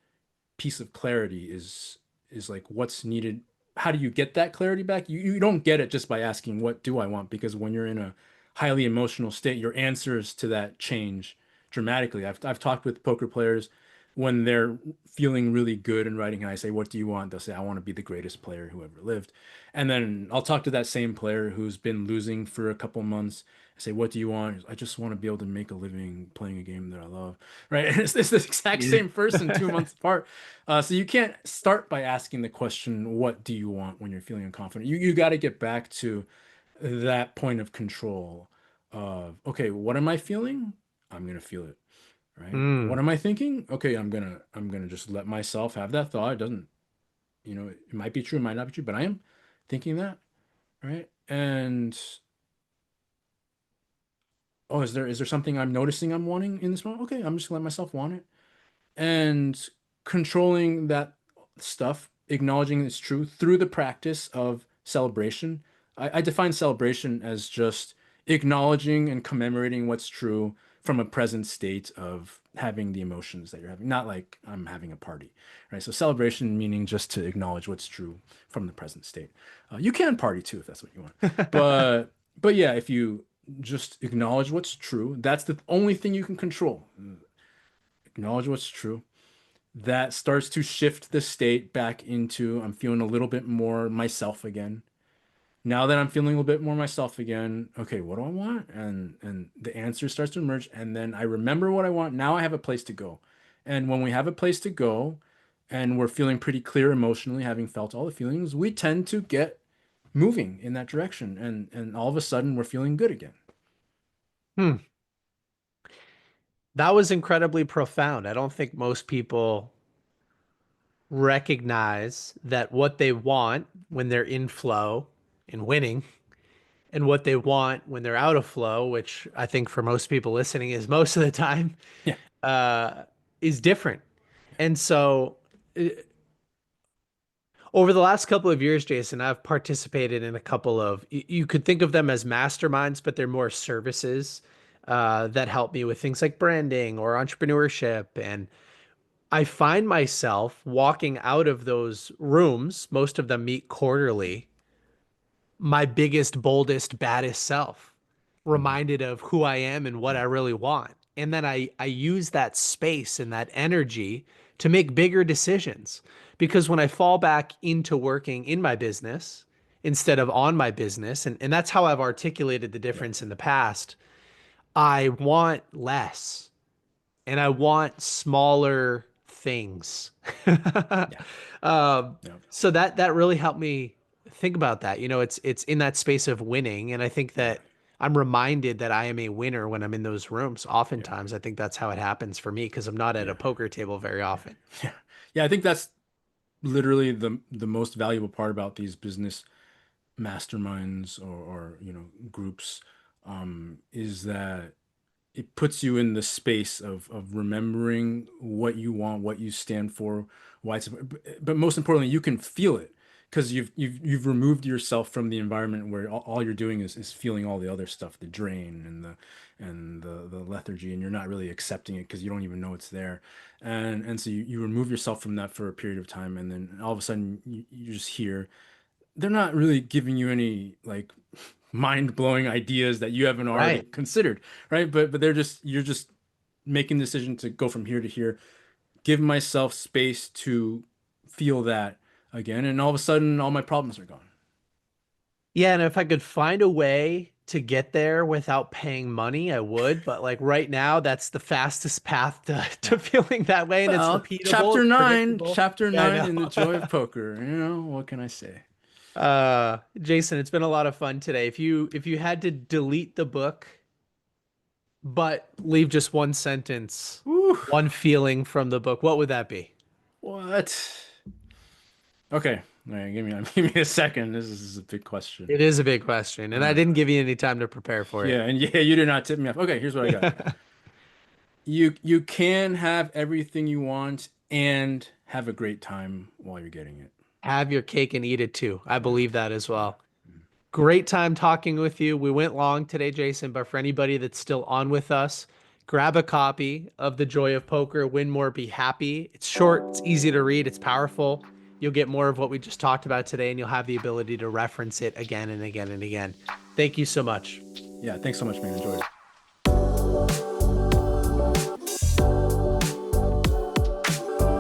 piece of clarity is like what's needed. How do you get that clarity back? You don't get it just by asking what do I want, because when you're in a highly emotional state, your answers to that change dramatically. I've talked with poker players when they're feeling really good and writing, and I say, "What do you want?" They'll say, "I want to be the greatest player who ever lived." And then I'll talk to that same player who's been losing for a couple months. I say, "What do you want?" "I just want to be able to make a living playing a game that I love." Right? And it's the exact
Yeah.
same person 2 months apart. So you can't start by asking the question, "What do you want?" when you're feeling unconfident. You got to get back to that point of control of, okay, what am I feeling? I'm gonna feel it, right? What
Hmm.
am I thinking? Okay, I'm gonna just let myself have that thought. It doesn't, it might be true, it might not be true, but I am thinking that, right? And oh, is there something I'm noticing I'm wanting in this moment? Okay, I'm just gonna let myself want it. And controlling that stuff, acknowledging it's true through the practice of celebration. I define celebration as just acknowledging and commemorating what's true, from a present state of having the emotions that you're having, not like I'm having a party, right? So celebration meaning just to acknowledge what's true from the present state. You can party too if that's what you want, but yeah, if you just acknowledge what's true, that's the only thing you can control. Acknowledge what's true. That starts to shift the state back into I'm feeling a little bit more myself again. Now that I'm feeling a little bit more myself again, okay, what do I want? And the answer starts to emerge, and then I remember what I want. Now I have a place to go. And when we have a place to go and we're feeling pretty clear emotionally, having felt all the feelings, we tend to get moving in that direction, and all of a sudden we're feeling good again.
Hmm. That was incredibly profound. I don't think most people recognize that what they want when they're in flow and winning, and what they want when they're out of flow, which I think for most people listening is most of the time,
Yeah.
uh, is different. And so, over the last couple of years, Jason, I've participated in a couple of, you could think of them as masterminds, but they're more services that help me with things like branding or entrepreneurship. And I find myself walking out of those rooms, most of them meet quarterly, my biggest, boldest, baddest self,
Mhm.
reminded of who I am and what I
Yeah.
really want. And then I use that space and that energy to make bigger decisions. Because when I fall back into working in my business instead of on my business, and that's how I've articulated the
Yeah.
difference in the past, I want less and I want smaller things.
Yeah.
um,
Yeah.
so that really helped me think about that. You know, it's in that space of winning, and I think
Yeah.
that I'm reminded that I am a winner when I'm in those rooms.
Yeah.
Oftentimes, I think that's how it happens for me because I'm not at
Yeah.
a poker table very
Yeah.
often.
Yeah. Yeah. I think that's literally the most valuable part about these business masterminds or groups, is that it puts you in the space of remembering what you want, what you stand for, why it's, but most importantly, you can feel it because you've removed yourself from the environment where all you're doing is feeling all the other stuff, the drain and the lethargy, and you're not really accepting it because you don't even know it's there. And so you remove yourself from that for a period of time, and then all of a sudden you just hear they're not really giving you any like mind-blowing ideas that you haven't already
Right.
considered, right? But you're just making the decision to go from here to here, give myself space to feel that again, and all of a sudden all my problems are gone.
Yeah, and if I could find a way to get there without paying money, I would. But like right now, that's the fastest path to,
Yeah.
to feeling that way, and it's
Well,
repeatable, it's predictable.
chapter
Yeah, I
9
know.
in the joy of poker. What can I say?
Jason, it's been a lot of fun today. If you had to delete the book, but leave just one sentence,
Woo,
one feeling from the book, what would that be?
what? Okay, all right, give me a second. This is a big question.
It is a big question, and I
Uh,
didn't give you any time to prepare for it.
yeah, and yeah, you did not tip me off. Okay, here's what I got. You can have everything you want and have a great time while you're getting it.
Have your cake and eat it too. I
Yeah,
believe that as
yeah.
well. Great time talking with you. We went long today, Jason, but for anybody that's still on with us, grab a copy of The Joy of Poker, Win More, Be Happy. It's short, it's easy to read, it's powerful. You'll get more of what we just talked about today, and you'll have the ability to reference it again and again and again. Thank you so much.
Yeah, thanks so much, man. Enjoy it.